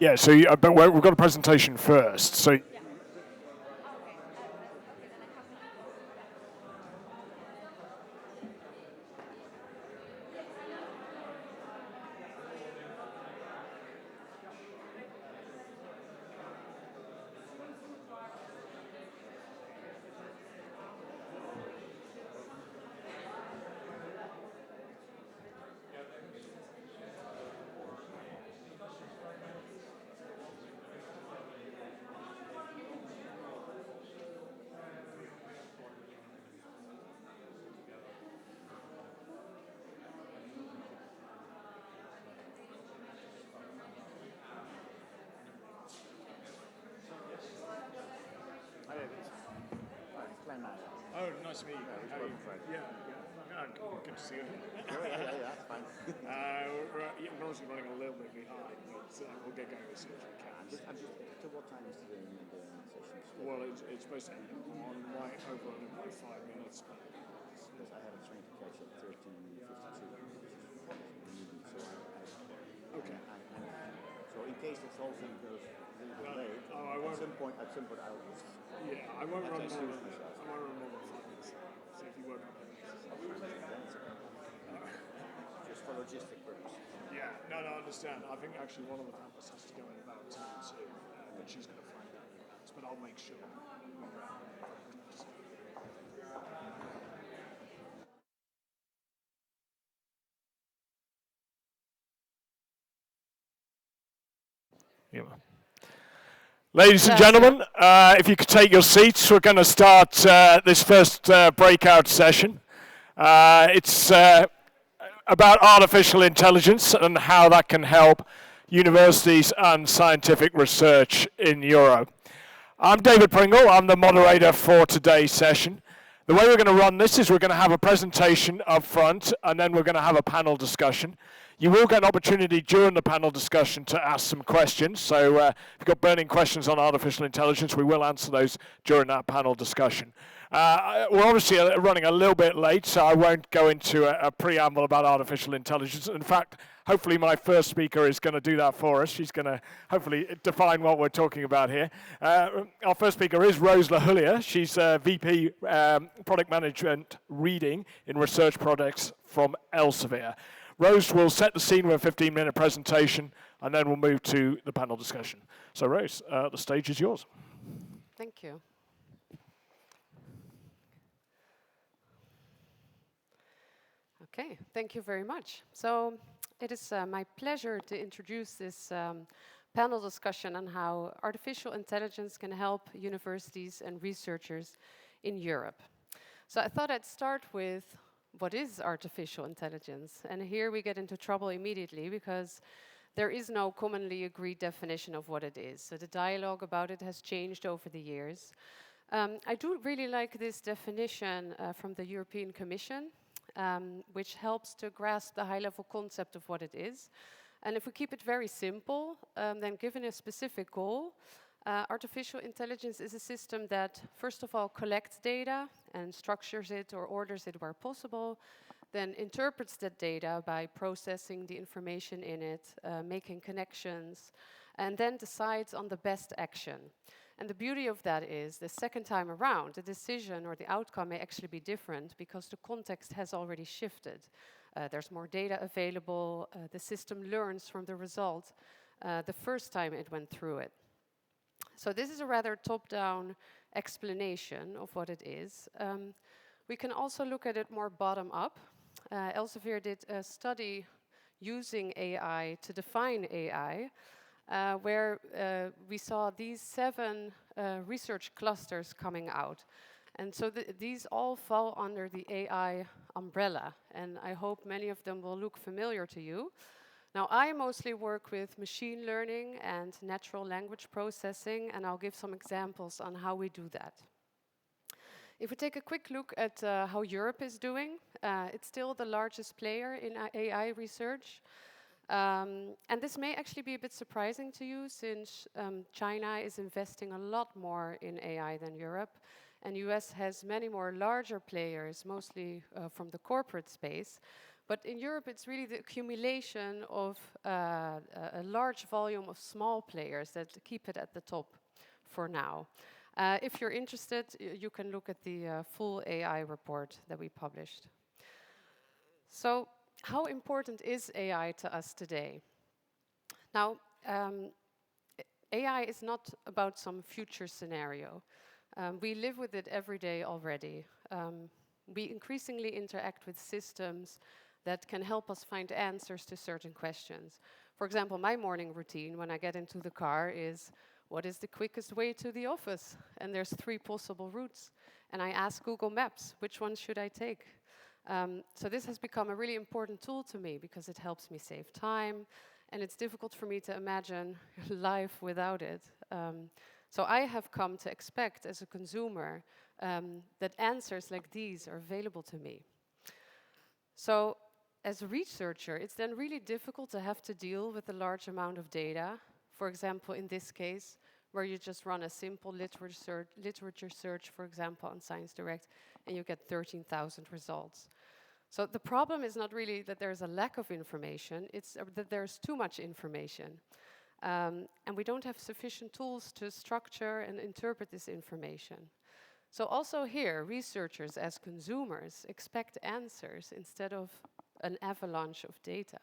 Yeah, so but we've got a presentation first. So Oh, nice to meet you. How are you? Good to see you. Yeah, that's fine. We're obviously running a little bit behind, but we'll get going as soon as we can. To what time is the session? Well, it's supposed to end on my over in about 5 minutes. Because I have a train to catch at 13:52. Okay. So in case the whole thing goes a little bit late, at some point I will. Yeah, I won't run more than 5 minutes. So if you won't run just for logistic purposes. Yeah, no, I understand. I think actually one of the panelists has to go in about 10 to, but she's going to find out in advance. But I'll make sure. Yeah. Ladies and gentlemen, if you could take your seats, we're going to start this first breakout session. It's about artificial intelligence and how that can help universities and scientific research in Europe. I'm David Pringle. I'm the moderator for today's session. The way we're going to run this is we're going to have a presentation up front, and then we're going to have a panel discussion. You will get an opportunity during the panel discussion to ask some questions. So if you've got burning questions on artificial intelligence, we will answer those during that panel discussion. We're obviously running a little bit late, so I won't go into a preamble about artificial intelligence. In fact, hopefully my first speaker is going to do that for us. She's going to hopefully define what we're talking about here. Our first speaker is Rose LaHullier. She's VP Product Management Reading in Research Products from Elsevier. Rose will set the scene with a 15-minute presentation, and then we'll move to the panel discussion. So Rose, the stage is yours. Thank you. Okay, thank you very much. So it is my pleasure to introduce this panel discussion on how artificial intelligence can help universities and researchers in Europe. So I thought I'd start with what is artificial intelligence? And here we get into trouble immediately because there is no commonly agreed definition of what it is. So the dialogue about it has changed over the years. I do really like this definition from the European Commission, which helps to grasp the high-level concept of what it is. And if we keep it very simple, then given a specific goal, artificial intelligence is a system that, first of all, collects data and structures it or orders it where possible, then interprets that data by processing the information in it, making connections, and then decides on the best action. And the beauty of that is, the second time around, the decision or the outcome may actually be different because the context has already shifted. There's more data available, the system learns from the result the first time it went through it. So this is a rather top-down explanation of what it is. We can also look at it more bottom-up. Elsevier did a study using AI to define AI, where we saw these 7 research clusters coming out. And so these all fall under the AI umbrella, and I hope many of them will look familiar to you. Now, I mostly work with machine learning and natural language processing, and I'll give some examples on how we do that. If we take a quick look at how Europe is doing, it's still the largest player in AI research. And this may actually be a bit surprising to you, since China is investing a lot more in AI than Europe, and US has many more larger players, mostly from the corporate space. But in Europe, it's really the accumulation of a large volume of small players that keep it at the top for now. If you're interested, you can look at the full AI report that we published. So, how important is AI to us today? Now, AI is not about some future scenario. We live with it every day already. We increasingly interact with systems that can help us find answers to certain questions. For example, my morning routine when I get into the car is, what is the quickest way to the office? And there's 3 possible routes. And I ask Google Maps, which one should I take? So this has become a really important tool to me because it helps me save time, and it's difficult for me to imagine life without it. So I have come to expect as a consumer that answers like these are available to me. So as a researcher, it's then really difficult to have to deal with a large amount of data. For example, in this case, where you just run a simple literature search, for example, on ScienceDirect, and you get 13,000 results. So the problem is not really that there's a lack of information, it's that there's too much information. And we don't have sufficient tools to structure and interpret this information. So also here, researchers as consumers expect answers instead of an avalanche of data.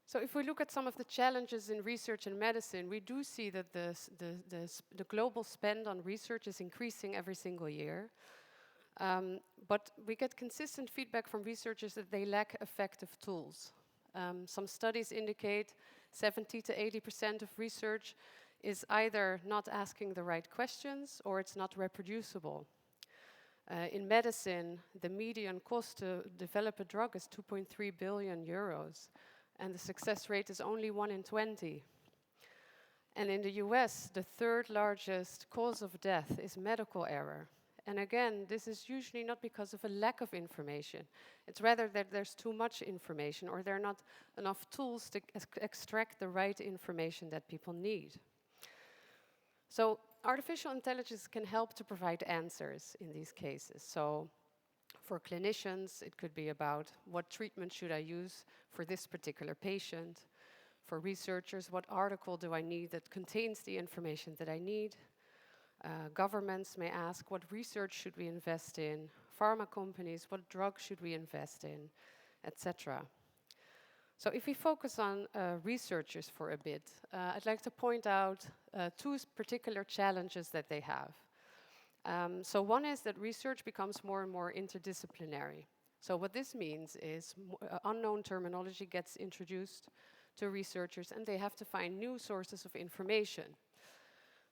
So if we look at some of the challenges in research and medicine, we do see that the global spend on research is increasing every single year. But we get consistent feedback from researchers that they lack effective tools. Some studies indicate 70 to 80% of research is either not asking the right questions or it's not reproducible. In medicine, the median cost to develop a drug is 2.3 billion euros, and the success rate is only 1 in 20. And in the US, the 3rd largest cause of death is medical error. And again, this is usually not because of a lack of information. It's rather that there's too much information or there are not enough tools to extract the right information that people need. So artificial intelligence can help to provide answers in these cases. So for clinicians, it could be about what treatment should I use for this particular patient. For researchers, what article do I need that contains the information that I need? Governments may ask, what research should we invest in? Pharma companies, what drug should we invest in? Etc. So if we focus on researchers for a bit, I'd like to point out 2 particular challenges that they have. So one is that research becomes more and more interdisciplinary. So what this means is unknown terminology gets introduced to researchers and they have to find new sources of information.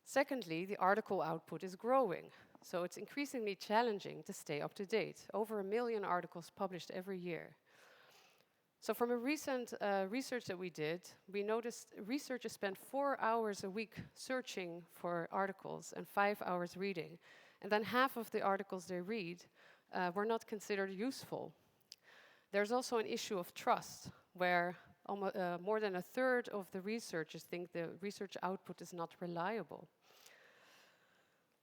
Secondly, the article output is growing, so it's increasingly challenging to stay up to date. Over 1 million articles published every year. So from a recent research that we did, we noticed researchers spend 4 hours a week searching for articles and 5 hours reading. And then half of the articles they read were not considered useful. There's also an issue of trust, where more than 1/3 of the researchers think the research output is not reliable.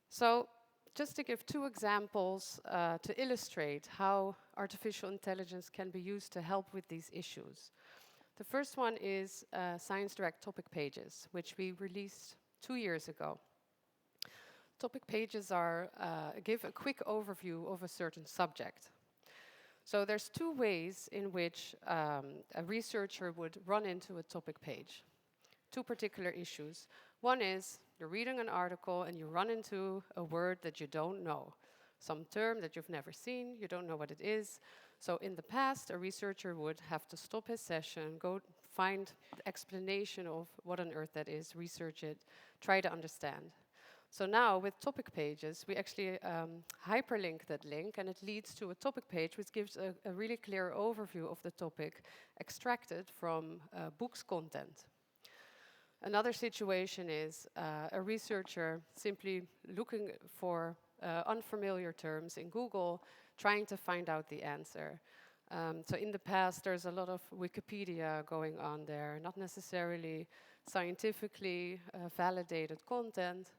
So just to give 2 examples to illustrate how artificial intelligence can be used to help with these issues. The first one is ScienceDirect topic pages, which we released 2 years ago. Topic pages give a quick overview of a certain subject. So there's 2 ways in which a researcher would run into a topic page. 2 particular issues. One is you're reading an article and you run into a word that you don't know, some term that you've never seen, you don't know what it is. So in the past, a researcher would have to stop his session, go find the explanation of what on earth that is, research it, try to understand. So now with topic pages, we actually hyperlink that link and it leads to a topic page which gives a really clear overview of the topic extracted from books content. Another situation is a researcher simply looking for unfamiliar terms in Google, trying to find out the answer. So in the past, there's a lot of Wikipedia going on there, not necessarily scientifically validated content.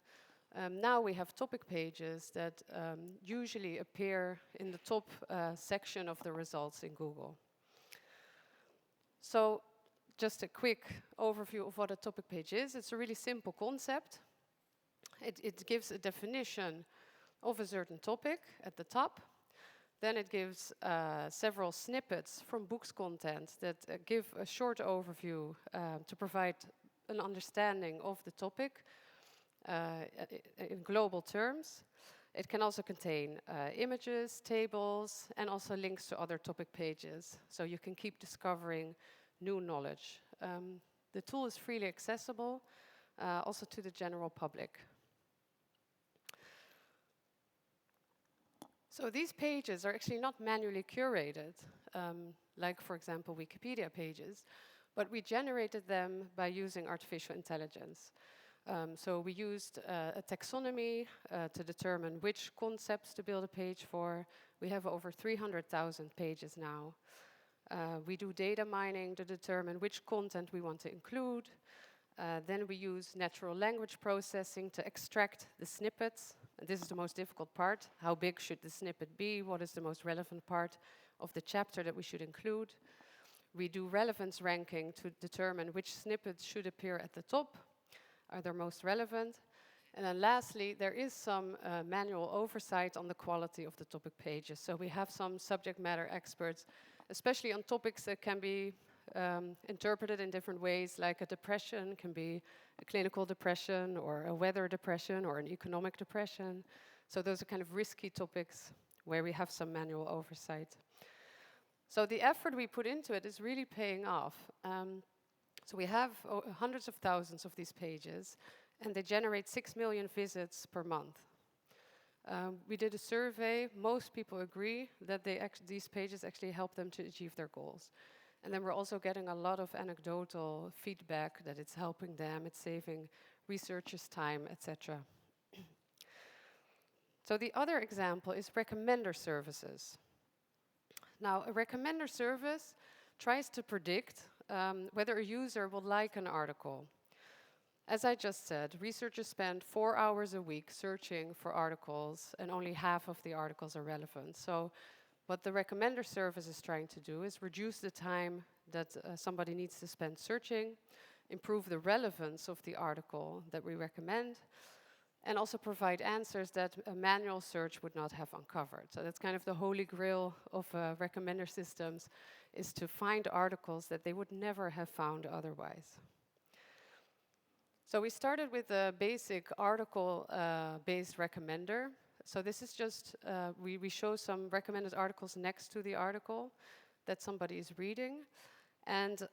Now we have topic pages that usually appear in the top section of the results in Google. So just a quick overview of what a topic page is. It's a really simple concept. It gives a definition of a certain topic at the top. Then it gives several snippets from books content that give a short overview to provide an understanding of the topic in global terms. It can also contain images, tables, and also links to other topic pages, so you can keep discovering new knowledge. The tool is freely accessible, also to the general public. So these pages are actually not manually curated, like, for example, Wikipedia pages, but we generated them by using artificial intelligence. So we used a taxonomy to determine which concepts to build a page for. We have over 300,000 pages now. We do data mining to determine which content we want to include. Then we use natural language processing to extract the snippets. And this is the most difficult part. How big should the snippet be? What is the most relevant part of the chapter that we should include? We do relevance ranking to determine which snippets should appear at the top, are they most relevant. And then lastly, there is some manual oversight on the quality of the topic pages. So we have some subject matter experts, especially on topics that can be interpreted in different ways, like a depression can be a clinical depression or a weather depression or an economic depression. So those are kind of risky topics where we have some manual oversight. So the effort we put into it is really paying off. So we have hundreds of thousands of these pages, and they generate 6 million visits per month. We did a survey. Most people agree that these pages actually help them to achieve their goals. And then we're also getting a lot of anecdotal feedback that it's helping them, it's saving researchers' time, etc. So the other example is recommender services. Now, a recommender service tries to predict whether a user will like an article. As I just said, researchers spend 4 hours a week searching for articles, and only half of the articles are relevant. So what the recommender service is trying to do is reduce the time that somebody needs to spend searching, improve the relevance of the article that we recommend, and also provide answers that a manual search would not have uncovered. So that's kind of the holy grail of recommender systems, is to find articles that they would never have found otherwise. So we started with a basic article-based recommender. So this is just, we show some recommended articles next to the article that somebody is reading. And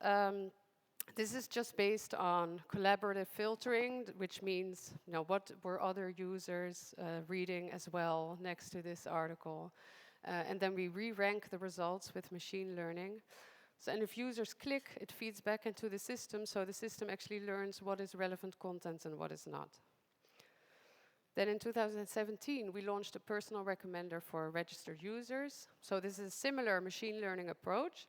this is just based on collaborative filtering, which means, what were other users reading as well next to this article. And then we re-rank the results with machine learning. So, and if users click, it feeds back into the system, so the system actually learns what is relevant content and what is not. Then in 2017, we launched a personal recommender for registered users. So this is a similar machine learning approach,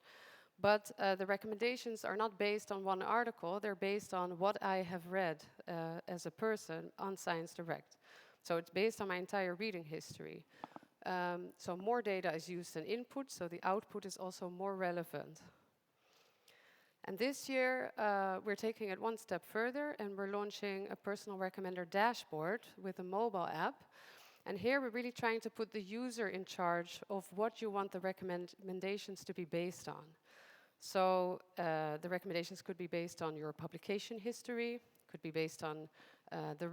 but the recommendations are not based on one article, they're based on what I have read as a person on Science Direct. So it's based on my entire reading history. So more data is used than input, so the output is also more relevant. And this year, we're taking it one step further, and we're launching a personal recommender dashboard with a mobile app. And here we're really trying to put the user in charge of what you want the recommendations to be based on. So the recommendations could be based on your publication history, could be based on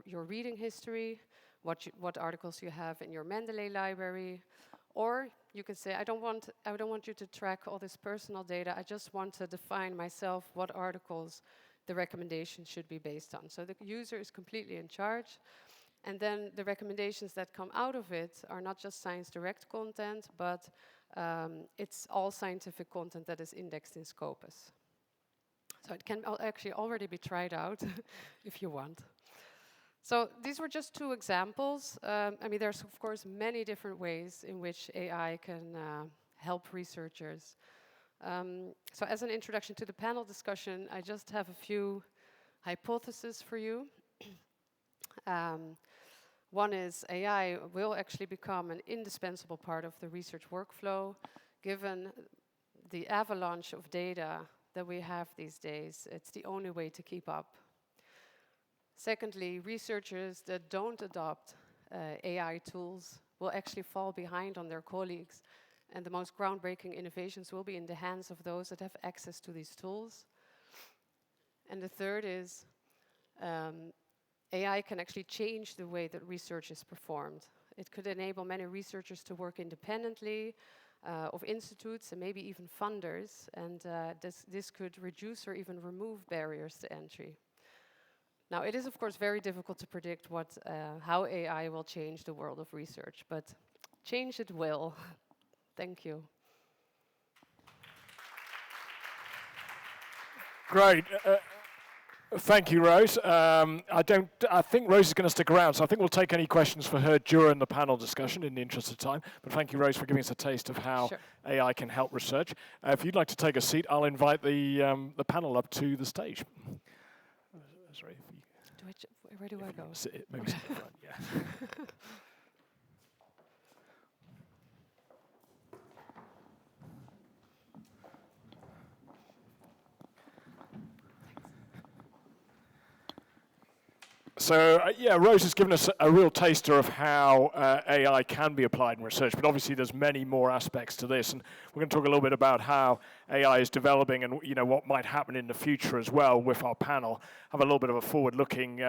your reading history, what articles you have in your Mendeley library, or you can say, I don't want you to track all this personal data, I just want to define myself what articles the recommendations should be based on. So the user is completely in charge, and then the recommendations that come out of it are not just Science Direct content, but it's all scientific content that is indexed in Scopus. So it can actually already be tried out if you want. So these were just two examples. I mean, there's of course many different ways in which AI can help researchers. So as an introduction to the panel discussion, I just have a few hypotheses for you. One is AI will actually become an indispensable part of the research workflow, given the avalanche of data that we have these days. It's the only way to keep up. Secondly, researchers that don't adopt AI tools will actually fall behind on their colleagues, and the most groundbreaking innovations will be in the hands of those that have access to these tools. And the third is AI can actually change the way that research is performed. It could enable many researchers to work independently of institutes and maybe even funders, and this could reduce or even remove barriers to entry. Now, it is of course very difficult to predict how AI will change the world of research, but change it will. Thank you. Great. Thank you, Rose. I think Rose is going to stick around, so I think we'll take any questions for her during the panel discussion in the interest of time. But thank you, Rose, for giving us a taste of how AI can help research. If you'd like to take a seat, I'll invite the panel up to the stage. Sorry. Where do I go? Maybe sit in front, yeah. So, yeah, Rose has given us a real taster of how AI can be applied in research, but obviously there's many more aspects to this, and we're going to talk a little bit about how AI is developing and what might happen in the future as well with our panel. Have a little bit of a forward-looking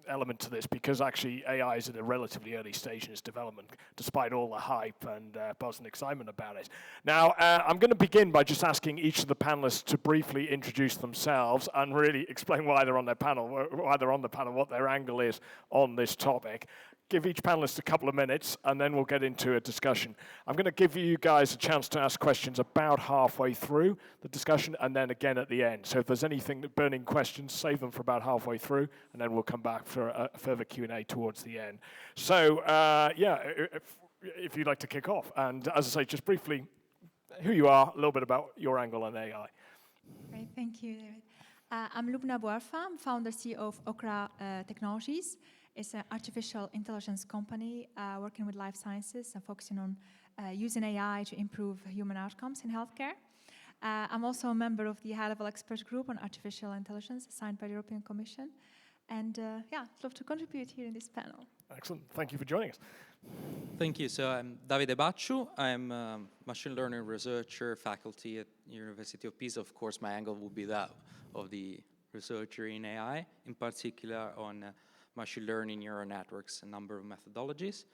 element to this, because actually AI is at a relatively early stage in its development, despite all the hype and buzz and excitement about it. Now, I'm going to begin by just asking each of the panelists to briefly introduce themselves and really explain why they're on their panel, what their angle is on this topic. Give each panelist a couple of minutes, and then we'll get into a discussion. I'm going to give you guys a chance to ask questions about halfway through the discussion, and then again at the end. So if there's anything burning questions, save them for about halfway through, and then we'll come back for a further Q&A towards the end. So, if you'd like to kick off, and as I say, just briefly, who you are, a little bit about your angle on AI. Great, thank you, David. I'm Lubna Bouarfa. I'm founder CEO of Okra Technologies. It's an artificial intelligence company working with life sciences and focusing on using AI to improve human outcomes in healthcare. I'm also a member of the high-level expert group on artificial intelligence assigned by the European Commission. And I'd love to contribute here in this panel. Excellent. Thank you for joining us. Thank you. So I'm Davide Bacciu. I'm a machine learning researcher, faculty at University of Pisa. Of course, my angle will be that of the researcher in AI, in particular on machine learning, neural networks, a number of methodologies.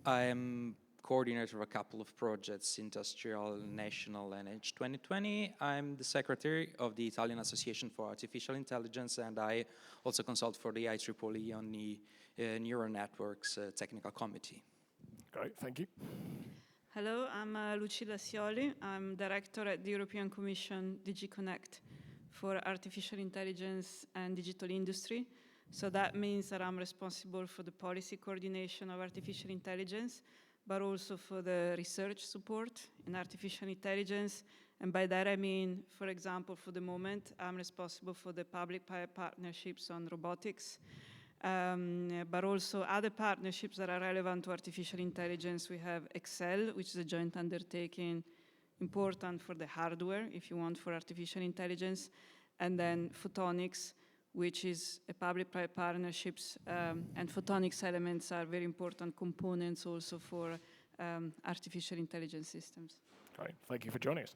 I am coordinator of a couple of projects, industrial, national, and Edge 2020. I'm the secretary of the Italian Association for Artificial Intelligence, and I also consult for the IEEE on the neural networks technical committee. Great, thank you. Hello, I'm Lucilla Sioli. I'm director at the European Commission DG Connect for Artificial Intelligence and Digital Industry. So that means that I'm responsible for the policy coordination of artificial intelligence, but also for the research support in artificial intelligence. And by that I mean, for example, for the moment, I'm responsible for the public-private partnerships on robotics, but also other partnerships that are relevant to artificial intelligence. We have Excel, which is a joint undertaking important for the hardware, if you want, for artificial intelligence, and then photonics, which is a public-private partnerships, and photonics elements are very important components also for artificial intelligence systems. Great, thank you for joining us.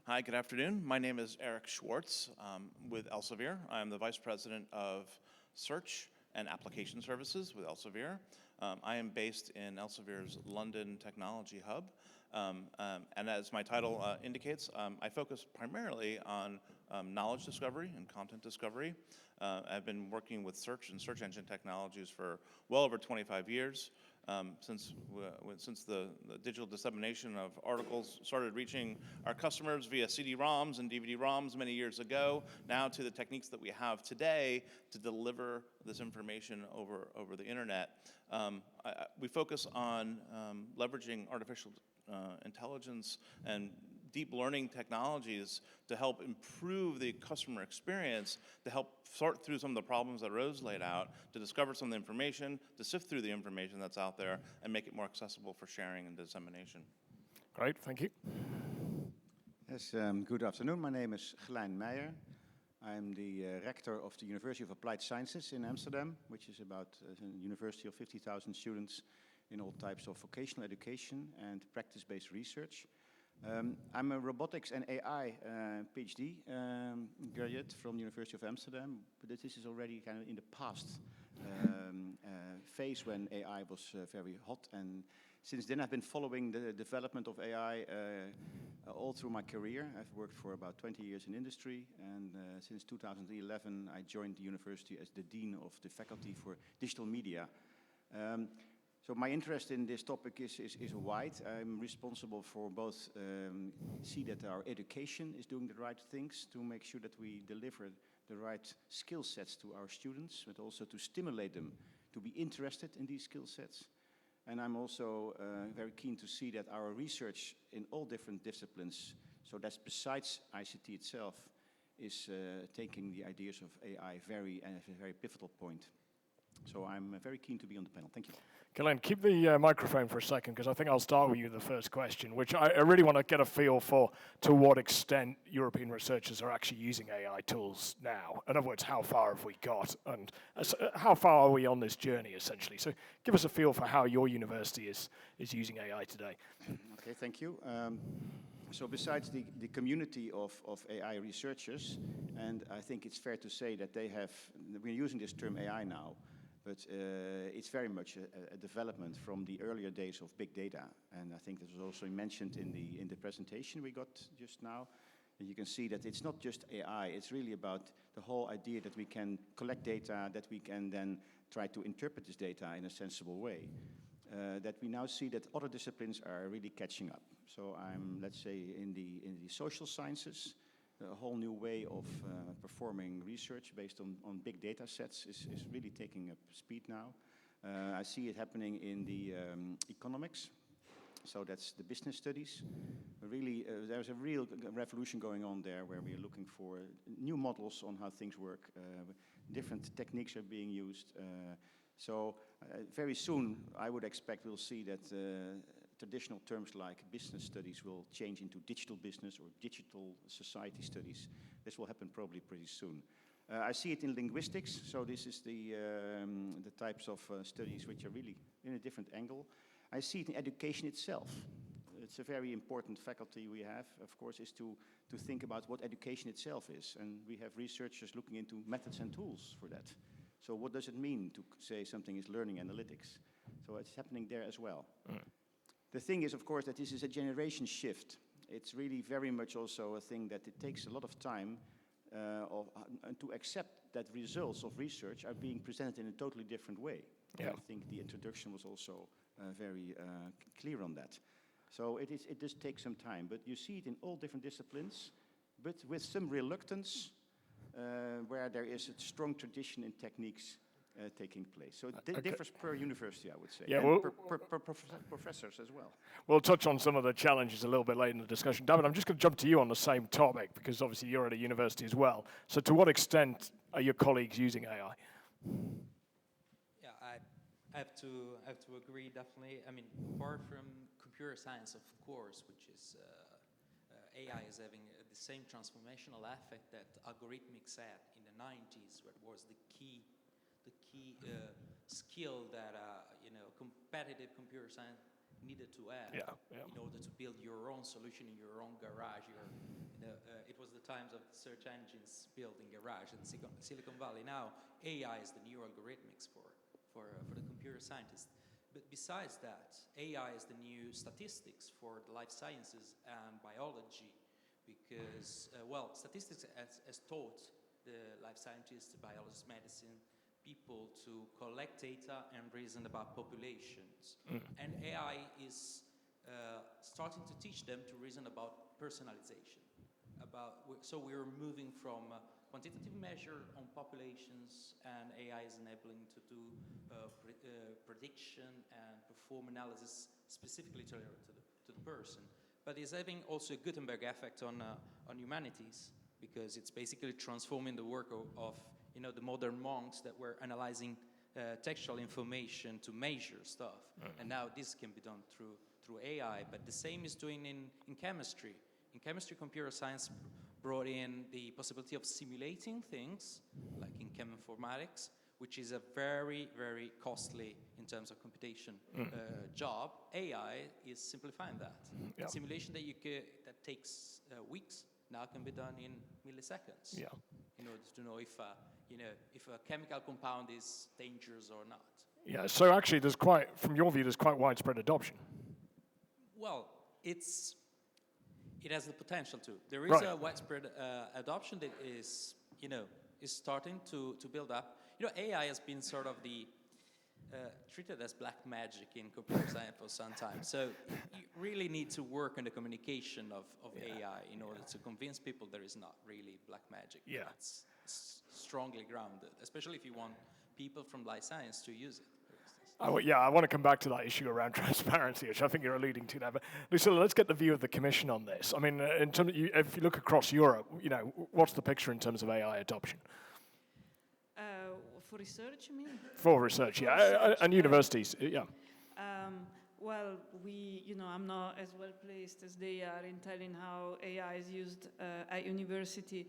Hi, good afternoon. My name is Erik Schwartz with Elsevier. I'm the Vice President of Search and Application Services with Elsevier. I am based in Elsevier's London Technology Hub. And as my title indicates, I focus primarily on knowledge discovery and content discovery. I've been working with search and search engine technologies for well over 25 years. Since the digital dissemination of articles started reaching our customers via CD-ROMs and DVD-ROMs many years ago, now to the techniques that we have today to deliver this information over the internet. We focus on leveraging artificial intelligence and deep learning technologies to help improve the customer experience, to help sort through some of the problems that Rose laid out, to discover some of the information, to sift through the information that's out there, and make it more accessible for sharing and dissemination. Great, thank you. Yes, good afternoon. My name is Gelejn Meijer. I'm the rector of the University of Applied Sciences in Amsterdam, which is about a university of 50,000 students in all types of vocational education and practice-based research. I'm a robotics and AI PhD graduate from the University of Amsterdam, but this is already kind of in the past phase when AI was very hot, and since then I've been following the development of AI all through my career. I've worked for about 20 years in industry, and since 2011 I joined the university as the Dean of the Faculty for Digital Media. So my interest in this topic is wide. I'm responsible for both see that our education is doing the right things to make sure that we deliver the right skill sets to our students, but also to stimulate them to be interested in these skill sets. And I'm also very keen to see that our research in all different disciplines, so that's besides ICT itself, is taking the ideas of AI as a very pivotal point. So I'm very keen to be on the panel. Thank you. Gelejn, keep the microphone for a second, because I think I'll start with you the first question, which I really want to get a feel for to what extent European researchers are actually using AI tools now. In other words, how far have we got, and how far are we on this journey, essentially? So give us a feel for how your university is using AI today. Okay, thank you. So besides the community of AI researchers, and I think it's fair to say that we're using this term AI now, but it's very much a development from the earlier days of big data. And I think this was also mentioned in the presentation we got just now. And you can see that it's not just AI, it's really about the whole idea that we can collect data, that we can then try to interpret this data in a sensible way. That we now see that other disciplines are really catching up. So I'm, let's say, in the social sciences, a whole new way of performing research based on big data sets is really taking up speed now. I see it happening in the economics, so that's the business studies. Really, there's a real revolution going on there where we're looking for new models on how things work. Different techniques are being used. So very soon, I would expect we'll see that traditional terms like business studies will change into digital business or digital society studies. This will happen probably pretty soon. I see it in linguistics, so this is the types of studies which are really in a different angle. I see it in education itself. It's a very important faculty we have, of course, is to think about what education itself is. And we have researchers looking into methods and tools for that. So what does it mean to say something is learning analytics? So it's happening there as well. The thing is, of course, that this is a generation shift. It's really very much also a thing that it takes a lot of time to accept that results of research are being presented in a totally different way. Yeah. I think the introduction was also very clear on that. So it does take some time, but you see it in all different disciplines, but with some reluctance where there is a strong tradition in techniques taking place. So it differs per university, I would say, yeah, and per professors as well. We'll touch on some of the challenges a little bit later in the discussion. David, I'm just going to jump to you on the same topic, because obviously you're at a university as well. So to what extent are your colleagues using AI? Yeah, I have to agree, definitely. I mean, apart from computer science, of course, which is AI is having the same transformational effect that algorithmics had in the 90s, where it was the key skill that competitive computer science needed to have in order to build your own solution in your own garage. It was the times of search engines built in garage in Silicon Valley. Now AI is the new algorithmics for the computer scientist. But besides that, AI is the new statistics for the life sciences and biology, because statistics has taught the life scientists, biologists, medicine people to collect data and reason about populations. And AI is starting to teach them to reason about personalization. So we're moving from quantitative measure on populations, and AI is enabling to do prediction and perform analysis specifically to the person. but it's having also a Gutenberg effect on humanities, because it's basically transforming the work of the modern monks that were analyzing textual information to measure stuff. And now this can be done through AI, but the same is doing in chemistry. In chemistry, computer science brought in the possibility of simulating things, like in cheminformatics, which is a very, very costly, in terms of computation, job. AI is simplifying that. Yeah. Simulation that takes weeks now can be done in milliseconds. Yeah. In order to know if a chemical compound is dangerous or not. Yeah, so actually from your view, there's quite widespread adoption. Well, it has the potential to. There is Right. a widespread adoption that is starting to build up. AI has been sort of treated as black magic in computer science for some time. So you really need to work on the communication of AI in order to convince people there is not really black magic. Yeah. It's strongly grounded, especially if you want people from life science to use it. I want to come back to that issue around transparency, which I think you're alluding to now. But Lucilla, let's get the view of the Commission on this. I mean, in terms of if you look across Europe, what's the picture in terms of AI adoption? For research, you mean? For research, yeah, and universities, yeah. Well, I'm not as well placed as they are in telling how AI is used at university.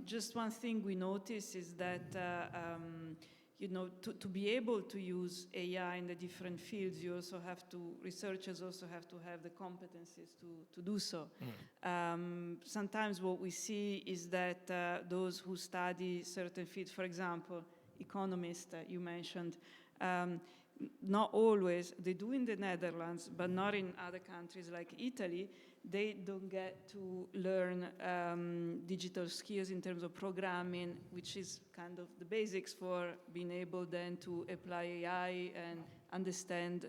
Just one thing we notice is that to be able to use AI in the different fields, researchers also have to have the competencies to do so. Sometimes what we see is that those who study certain fields, for example, economists you mentioned, not always, they do in the Netherlands, but not in other countries like Italy, they don't get to learn digital skills in terms of programming, which is kind of the basics for being able then to apply AI and understand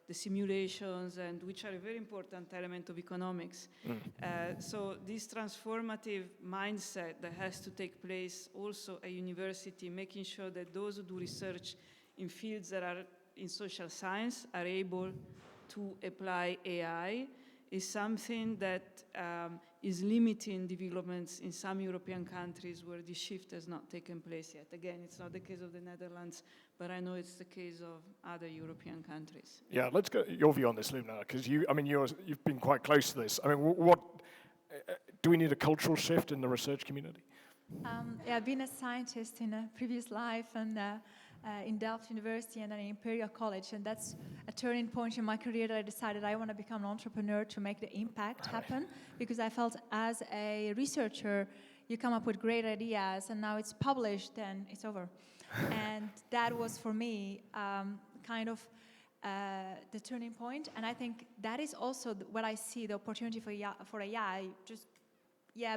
the simulations, and which are a very important element of economics. So this transformative mindset that has to take place also at university, making sure that those who do research in fields that are in social science are able to apply AI, is something that is limiting developments in some European countries where this shift has not taken place yet. Again, it's not the case of the Netherlands, but I know it's the case of other European countries. Yeah, let's get your view on this, Lumna, because you've been quite close to this. I mean, what do we need a cultural shift in the research community? I've been a scientist in a previous life, and in Delft University and then in Imperial College, and that's a turning point in my career that I decided I want to become an entrepreneur to make the impact happen, because I felt as a researcher, you come up with great ideas and now it's published, then it's over. And that was for me kind of the turning point, and I think that is also what I see, the opportunity for AI, just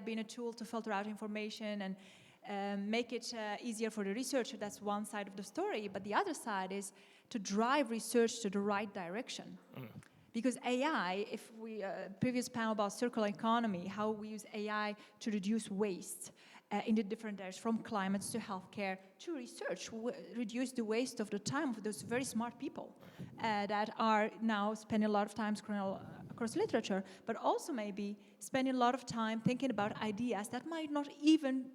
being a tool to filter out information and make it easier for the researcher. That's one side of the story, but the other side is to drive research to the right direction. Because AI, if we, previous panel about circular economy, how we use AI to reduce waste in the different areas, from climate to healthcare to research, reduce the waste of the time of those very smart people that are now spending a lot of time scrolling across literature, but also maybe spending a lot of time thinking about ideas that might not even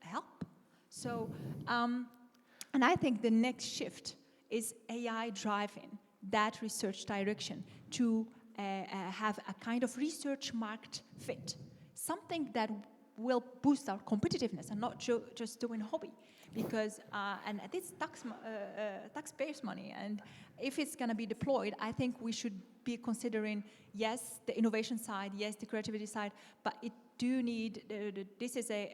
help. So, and I think the next shift is AI driving that research direction to have a kind of research market fit, something that will boost our competitiveness and not just doing hobby, because and it's taxpayers' money, and if it's going to be deployed, I think we should be considering, yes, the innovation side, yes, the creativity side, but it do need, this is a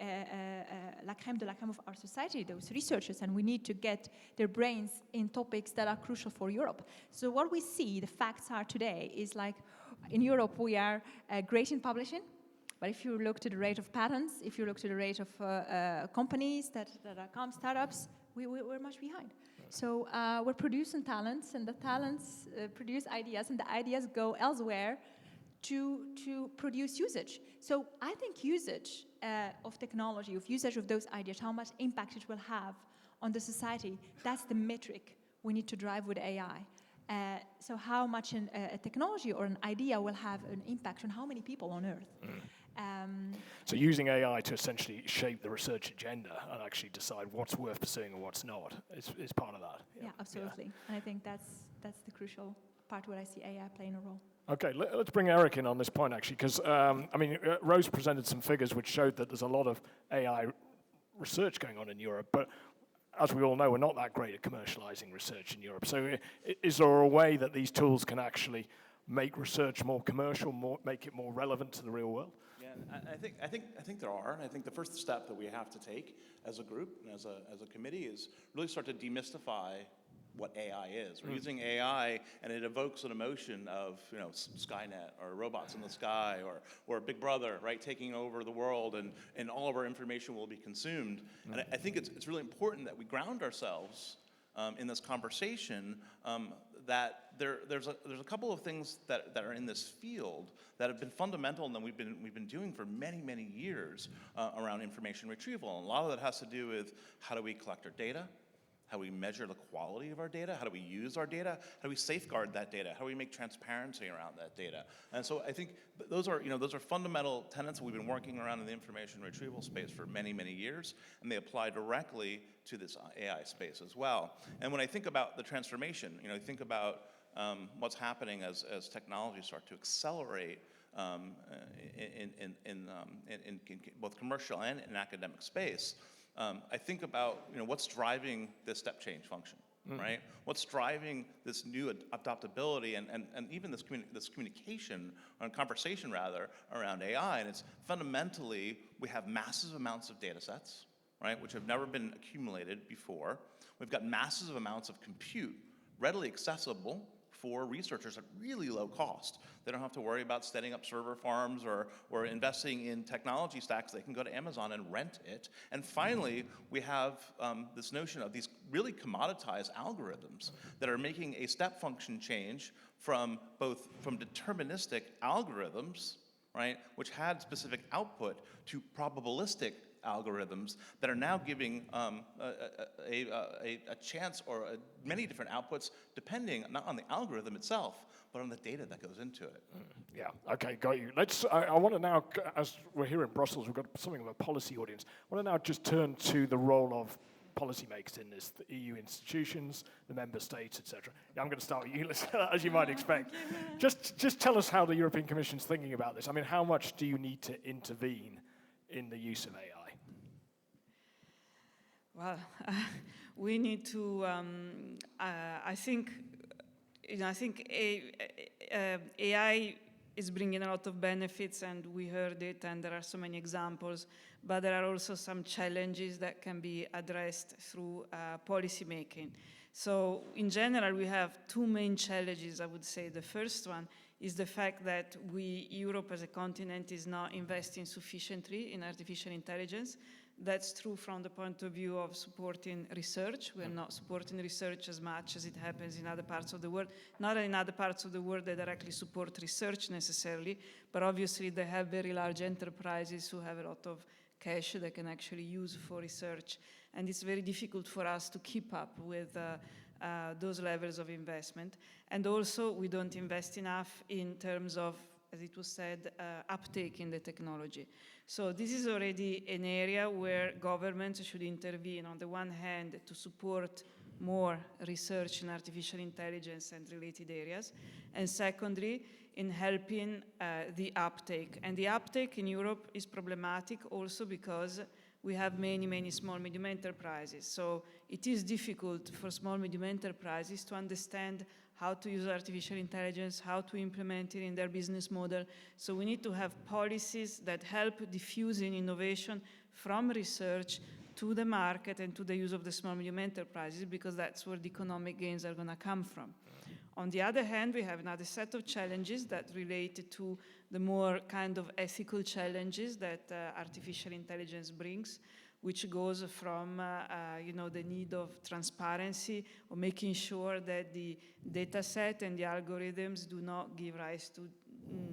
la crème de la crème of our society, those researchers, and we need to get their brains in topics that are crucial for Europe. So what we see, the facts are today, is like in Europe we are great in publishing, but if you look to the rate of patents, if you look to the rate of companies that are startups, we're much behind. So we're producing talents, and the talents produce ideas, and the ideas go elsewhere to produce usage. So I think usage of technology, of usage of those ideas, how much impact it will have on the society, that's the metric we need to drive with AI. So how much a technology or an idea will have an impact on how many people on Earth? So using AI to essentially shape the research agenda and actually decide what's worth pursuing and what's not is part of that. Yeah, absolutely. And I think that's the crucial part where I see AI playing a role. Okay, let's bring Erik in on this point actually, because Rose presented some figures which showed that there's a lot of AI research going on in Europe, but as we all know, we're not that great at commercializing research in Europe. So is there a way that these tools can actually make research more commercial, make it more relevant to the real world? Yeah, I think there are, and I think the first step that we have to take as a group and as a committee is really start to demystify what AI is. We're using AI, and it evokes an emotion of Skynet or robots in the sky or Big Brother, right, taking over the world, and all of our information will be consumed. And I think it's really important that we ground ourselves in this conversation. That there's a couple of things that are in this field that have been fundamental and that we've been doing for many years around information retrieval. And a lot of that has to do with how do we collect our data, how we measure the quality of our data, how do we use our data, how do we safeguard that data, how do we make transparency around that data. And so I think those are fundamental tenets that we've been working around in the information retrieval space for many years, and they apply directly to this AI space as well. And when I think about the transformation, I think about what's happening as technologies start to accelerate in both commercial and in academic space. I think about what's driving this step change function, right? What's driving this new adaptability and even this communication or conversation rather around AI, and it's fundamentally we have massive amounts of data sets, right, which have never been accumulated before. We've got massive amounts of compute readily accessible for researchers at really low cost. They don't have to worry about setting up server farms or investing in technology stacks. They can go to Amazon and rent it. And finally, we have this notion of these really commoditized algorithms that are making a step function change from deterministic algorithms, right, which had specific output, to probabilistic algorithms that are now giving a chance or many different outputs depending not on the algorithm itself, but on the data that goes into it. Yeah, okay, got you. I want to now, as we're here in Brussels, we've got something of a policy audience. I want to now just turn to the role of policymakers in this, the EU institutions, the member states, etc. Yeah, I'm going to start with you, as you might expect. Just tell us how the European Commission's thinking about this. I mean, how much do you need to intervene in the use of AI? Well, we need to. I think AI is bringing a lot of benefits, and we heard it, and there are so many examples. But there are also some challenges that can be addressed through policy making. So, in general, we have two main challenges. I would say the first one is the fact that Europe as a continent is not investing sufficiently in artificial intelligence. That's true from the point of view of supporting research. We're not supporting research as much as it happens in other parts of the world. Not in other parts of the world that directly support research necessarily, but obviously they have very large enterprises who have a lot of cash they can actually use for research. And it's very difficult for us to keep up with those levels of investment. And also, we don't invest enough in terms of, as it was said, uptake in the technology. So this is already an area where governments should intervene, on the one hand, to support more research in artificial intelligence and related areas, and secondly, in helping the uptake. And the uptake in Europe is problematic also because we have many small, medium enterprises. So it is difficult for small, medium enterprises to understand how to use artificial intelligence, how to implement it in their business model. So we need to have policies that help diffusing innovation from research to the market and to the use of the small, medium enterprises, because that's where the economic gains are going to come from. On the other hand, we have another set of challenges that relate to the more kind of ethical challenges that artificial intelligence brings, which goes from the need of transparency, or making sure that the data set and the algorithms do not give rise to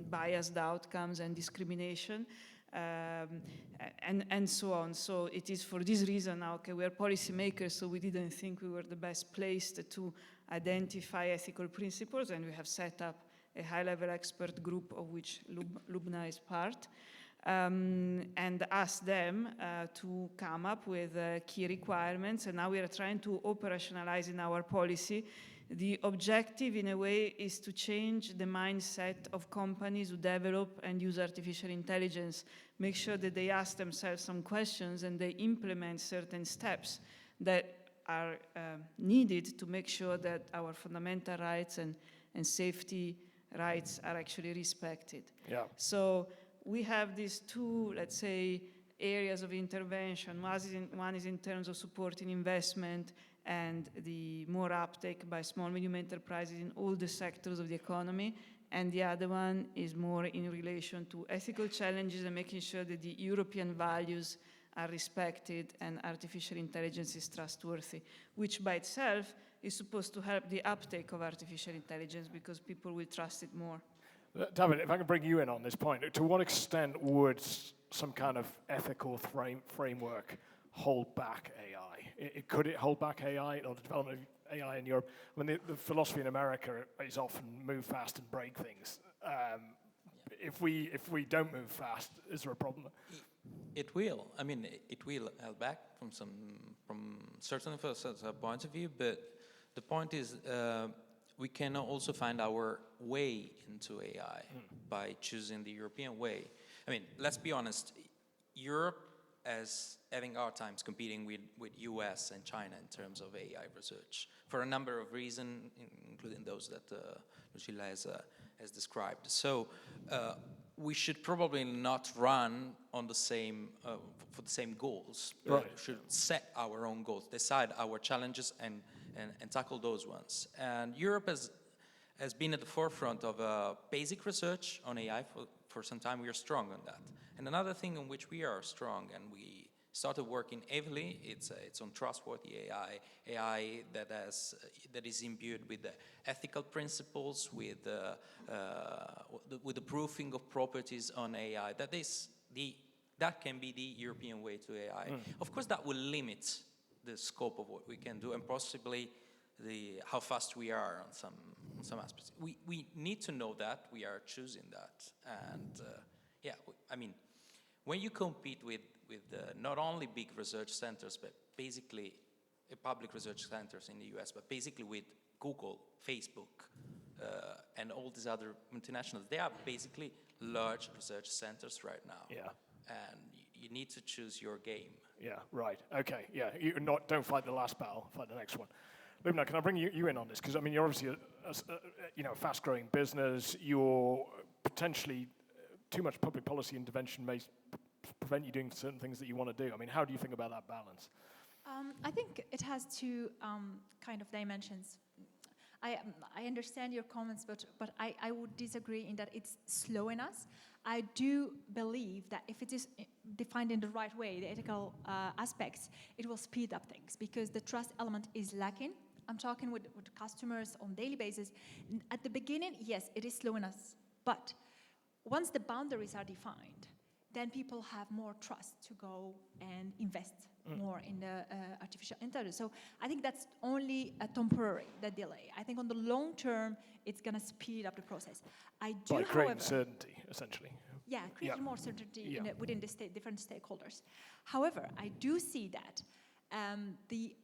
biased outcomes and discrimination, and so on. So it is for this reason now, okay, we are policymakers, so we didn't think we were the best placed to identify ethical principles, and we have set up a high-level expert group of which Lubna is part, and asked them to come up with key requirements, and now we are trying to operationalize in our policy. The objective, in a way, is to change the mindset of companies who develop and use artificial intelligence, make sure that they ask themselves some questions and they implement certain steps that are needed to make sure that our fundamental rights and safety rights are actually respected. Yeah. So we have these two, let's say, areas of intervention. One is in terms of supporting investment and the more uptake by small, medium enterprises in all the sectors of the economy. And the other one is more in relation to ethical challenges and making sure that the European values are respected and artificial intelligence is trustworthy, which by itself is supposed to help the uptake of artificial intelligence because people will trust it more. David, if I can bring you in on this point, to what extent would some kind of ethical framework hold back AI? Could it hold back AI or the development of AI in Europe? I mean, the philosophy in America is often move fast and break things. If we don't move fast, is there a problem? It will. I mean, it will hold back from certain point of view, but the point is we can also find our way into AI by choosing the European way. I mean, let's be honest, Europe as having hard times competing with US and China in terms of AI research for a number of reasons, including those that Lucilla has described. So we should probably not run on the same for the same goals. Right. We should set our own goals, decide our challenges, and tackle those ones. And Europe has been at the forefront of basic research on AI for some time. We are strong on that. And another thing on which we are strong, and we started working heavily, it's on trustworthy AI that is imbued with the ethical principles, with the proofing of properties on AI. That can be the European way to AI. Of course, that will limit the scope of what we can do and possibly how fast we are on some aspects. We need to know that we are choosing that, and I mean, when you compete with not only big research centers, but basically public research centers in the US, but basically with Google, Facebook, and all these other multinationals, they are basically large research centers right now. Yeah. And you need to choose your game. Yeah, right. Okay, yeah. Don't fight the last battle, fight the next one. Lubna, can I bring you in on this? Because I mean, you're obviously a fast-growing business. You're potentially too much public policy intervention may prevent you doing certain things that you want to do. I mean, how do you think about that balance? I think it has two kind of dimensions. I understand your comments, but I would disagree in that it's slowing us. I do believe that if it is defined in the right way, the ethical aspects, it will speed up things because the trust element is lacking. I'm talking with customers on a daily basis. At the beginning, yes, it is slowing us. But once the boundaries are defined, then people have more trust to go and invest more in the artificial intelligence. So I think that's only a temporary, the delay. I think on the long term, it's going to speed up the process. By creating certainty, essentially. Yeah, creating more certainty within the different stakeholders. However, I do see that the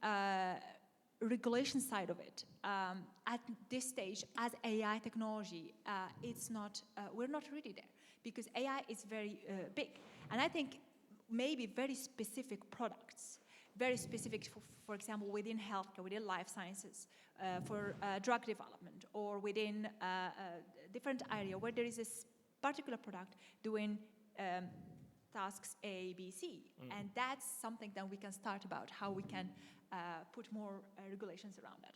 regulation side of it, at this stage, as AI technology, it's not. We're not really there because AI is very big, and I think maybe very specific products, very specific, for example, within healthcare, within life sciences, for drug development, or within a different area where there is a particular product doing tasks A, B, C, and that's something that we can start about how we can put more regulations around that.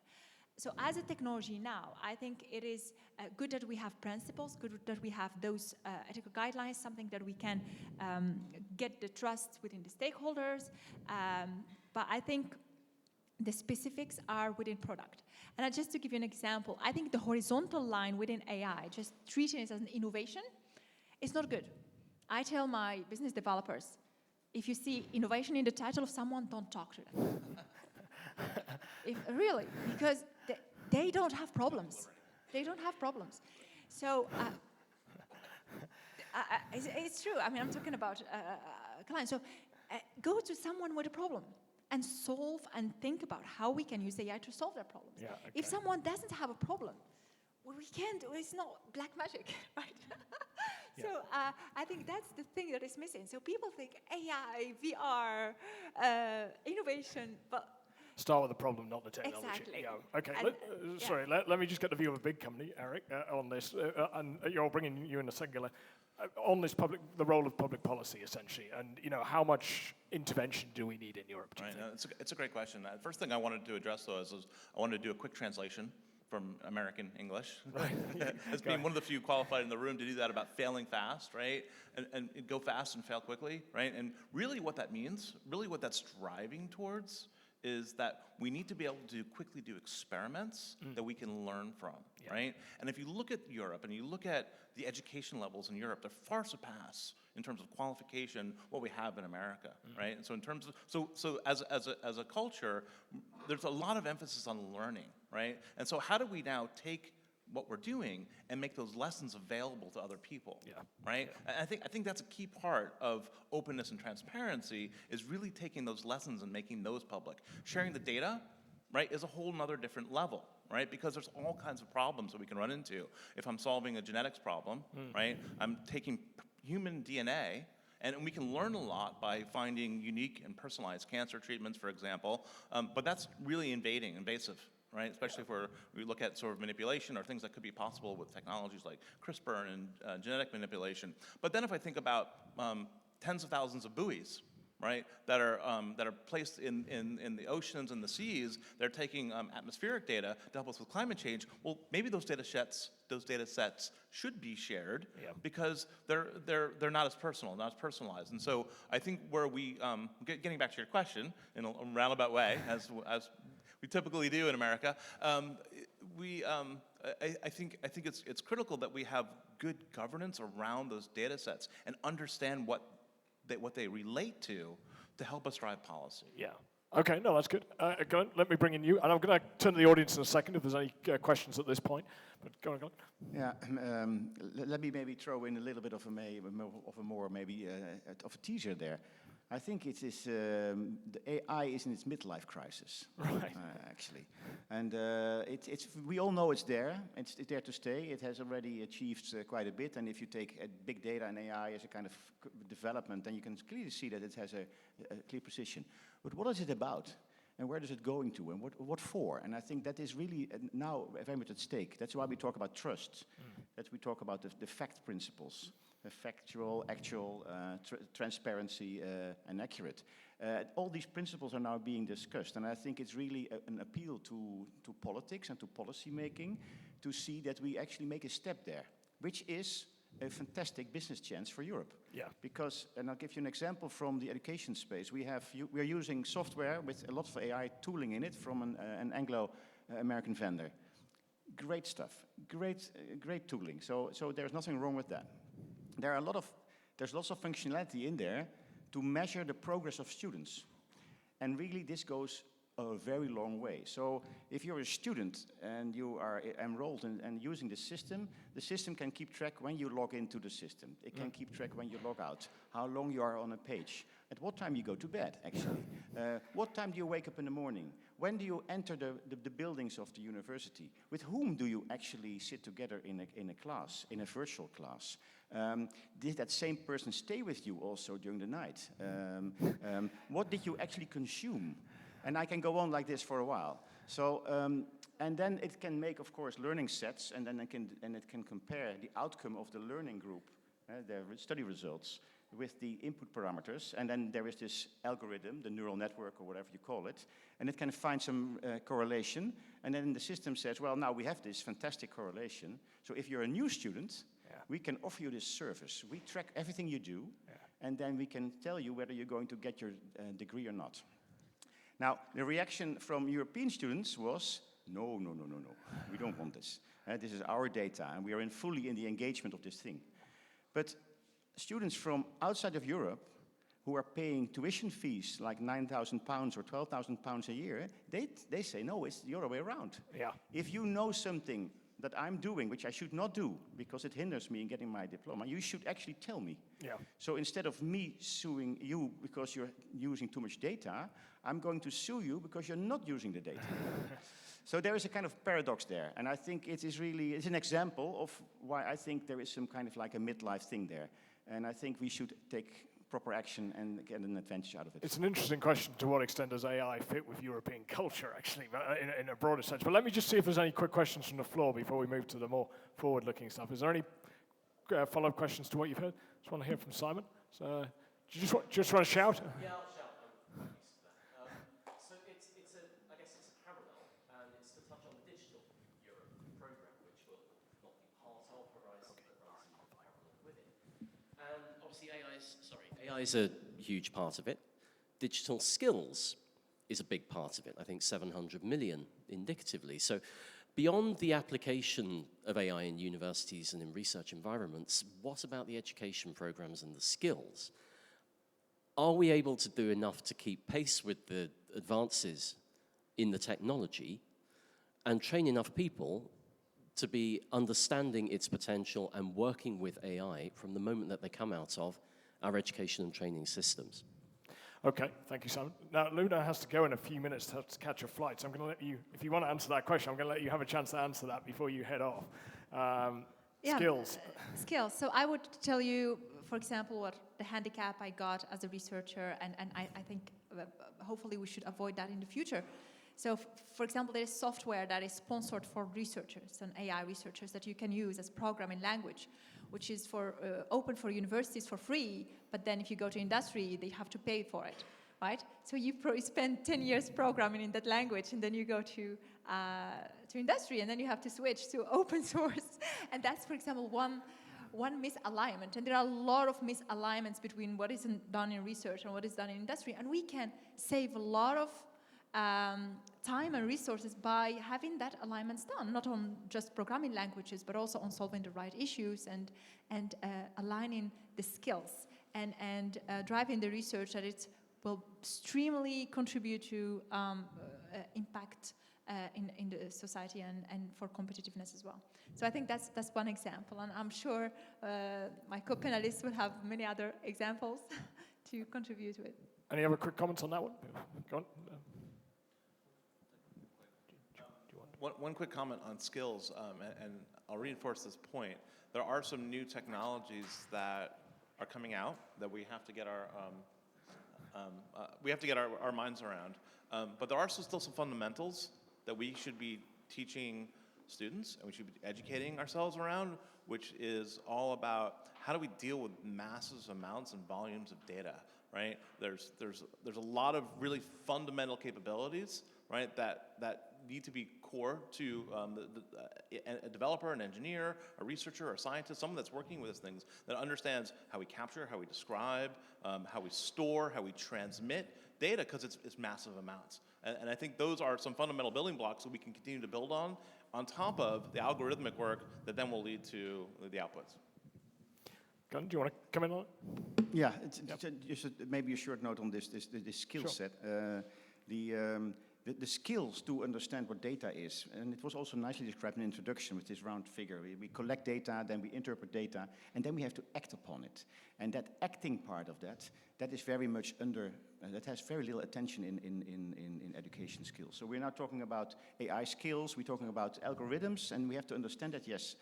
So as a technology now, I think it is good that we have principles, good that we have those ethical guidelines, something that we can get the trust within the stakeholders. But I think the specifics are within product. And just to give you an example, I think the horizontal line within AI, just treating it as an innovation, is not good. I tell my business developers, if you see innovation in the title of someone, don't talk to them. Really, because they don't have problems. They don't have problems. So it's true. I mean, I'm talking about clients. So go to someone with a problem and solve and think about how we can use AI to solve their problems. Yeah, okay. If someone doesn't have a problem, what we can do is not black magic, right? So I think that's the thing that is missing. So people think AI, VR, innovation, but Start with the problem, not the technology. exactly. Yeah. Okay. And, Sorry. Let me just get the view of a big company, Erik, on this, and you're bringing you in a singular on this the role of public policy, essentially, and how much intervention do we need in Europe? Right. It's a great question. The first thing I wanted to address, though, is I wanted to do a quick translation from American English. Right. As being one of the few qualified in the room to do that about failing fast, right? And go fast and fail quickly, right? And really what that means, really what that's driving towards, is that we need to be able to quickly do experiments that we can learn from, right? And if you look at Europe and you look at the education levels in Europe, they far surpass in terms of qualification what we have in America, right? And so in terms of, so as a culture, there's a lot of emphasis on learning, right? And so how do we now take what we're doing and make those lessons available to other people, right? Yeah. I think that's a key part of openness and transparency, is really taking those lessons and making those public. Sharing the data, right, is a whole nother different level, right? Because there's all kinds of problems that we can run into. If I'm solving a genetics problem, right, I'm taking human DNA, and we can learn a lot by finding unique and personalized cancer treatments, for example, but that's really invasive, right? Especially if we look at sort of manipulation or things that could be possible with technologies like CRISPR and genetic manipulation. But then if I think about tens of thousands of buoys, right, that are placed in the oceans and the seas, they're taking atmospheric data to help us with climate change. Well, maybe those data sets should be shared because they're not as personal, not as personalized. And so I think where we getting back to your question in a roundabout way, as we typically do in America, I think it's critical that we have good governance around those data sets and understand what they relate to help us drive policy. Yeah. Okay, no, that's good. Go on, let me bring in you, and I'm going to turn to the audience in a second if there's any questions at this point. But go on. Yeah, let me maybe throw in a little bit of a teaser there. I think it is the AI is in its midlife crisis, right? Actually, and we all know it's there. It's there to stay. It has already achieved quite a bit. And if you take big data and AI as a kind of development, then you can clearly see that it has a clear position. But what is it about? And where is it going to? And what for? And I think that is really now very much at stake. That's why we talk about trust. That we talk about the fact principles. Factual, actual, transparency, and accurate. All these principles are now being discussed, and I think it's really an appeal to politics and to policy making to see that we actually make a step there, which is a fantastic business chance for Europe. Yeah. Because, and I'll give you an example from the education space. We're using software with a lot of AI tooling in it from an Anglo-American vendor. Great stuff, great tooling. So there's nothing wrong with that. There's lots of functionality in there to measure the progress of students. And really this goes a very long way. So if you're a student and you are enrolled and using the system can keep track when you log into the system. It can keep track when you log out, how long you are on a page, at what time you go to bed, actually. What time do you wake up in the morning? When do you enter the buildings of the university? With whom do you actually sit together in a class, in a virtual class? Did that same person stay with you also during the night? What did you actually consume? And I can go on like this for a while. So, and then it can make, of course, learning sets, and then it can compare the outcome of the learning group, their study results, with the input parameters. And then there is this algorithm, the neural network or whatever you call it, and it can find some correlation. And then the system says, well, now we have this fantastic correlation. So if you're a new student, we can offer you this service. We track everything you do, and then we can tell you whether you're going to get your degree or not. Now, the reaction from European students was, no, we don't want this. This is our data, and we are fully in the engagement of this thing. But students from outside of Europe who are paying tuition fees like £9,000 or £12,000 a year, they say, no, it's the other way around. Yeah. If you know something that I'm doing, which I should not do because it hinders me in getting my diploma, you should actually tell me. Yeah. So instead of me suing you because you're using too much data, I'm going to sue you because you're not using the data. So there is a kind of paradox there, and I think it is really, it's an example of why I think there is some kind of like a midlife thing there. And I think we should take proper action and get an advantage out of it. It's an interesting question, to what extent does AI fit with European culture, actually, but in a broader sense. But let me just see if there's any quick questions from the floor before we move to the more forward-looking stuff. Is there any follow-up questions to what you've heard? Just want to hear from Simon. So, do you just want to shout? Yeah, I'll shout. I'm used to that. So I guess it's a parallel, and it's to touch on the Digital Europe program, which will not be part of Horizon, but runs in parallel with it. And obviously AI is a huge part of it. Digital skills is a big part of it. I think 700 million indicatively. So beyond the application of AI in universities and in research environments, what about the education programs and the skills? Are we able to do enough to keep pace with the advances in the technology and train enough people to be understanding its potential and working with AI from the moment that they come out of our education and training systems? Okay, thank you, Simon. Now, Luna has to go in a few minutes to catch a flight, so I'm going to let you, if you want to answer that question, I'm going to let you have a chance to answer that before you head off. Skills. Skills. So I would tell you, for example, what the handicap I got as a researcher, and I think hopefully we should avoid that in the future. So, for example, there is software that is sponsored for researchers and AI researchers that you can use as programming language, which is for open for universities for free, but then if you go to industry, they have to pay for it, right? So you spend 10 years programming in that language, and then you go to industry, and then you have to switch to open source. And that's, for example, one misalignment. And there are a lot of misalignments between what is done in research and what is done in industry, and we can save a lot of time and resources by having that alignments done, not on just programming languages, but also on solving the right issues and aligning the skills and driving the research that it will extremely contribute to impact in the society and for competitiveness as well. So I think that's one example, and I'm sure my co-panelists will have many other examples to contribute with. Any other quick comments on that one? Go on. One quick comment on skills, and I'll reinforce this point. There are some new technologies that are coming out that we have to get our minds around. But there are still some fundamentals that we should be teaching students and we should be educating ourselves around, which is all about how do we deal with massive amounts and volumes of data, right? There's a lot of really fundamental capabilities, right, that need to be core to a developer, an engineer, a researcher, a scientist, someone that's working with these things, that understands how we capture, how we describe, how we store, how we transmit data, because it's massive amounts. And I think those are some fundamental building blocks that we can continue to build on top of the algorithmic work that then will lead to the outputs. Gunn, do you want to come in on it? Yeah, just maybe a short note on this skill set. The skills to understand what data is, and it was also nicely described in the introduction with this round figure. We collect data, then we interpret data, and then we have to act upon it. And that acting part of that is very much that has very little attention in education skills. So we're now talking about AI skills, we're talking about algorithms, and we have to understand that, yes.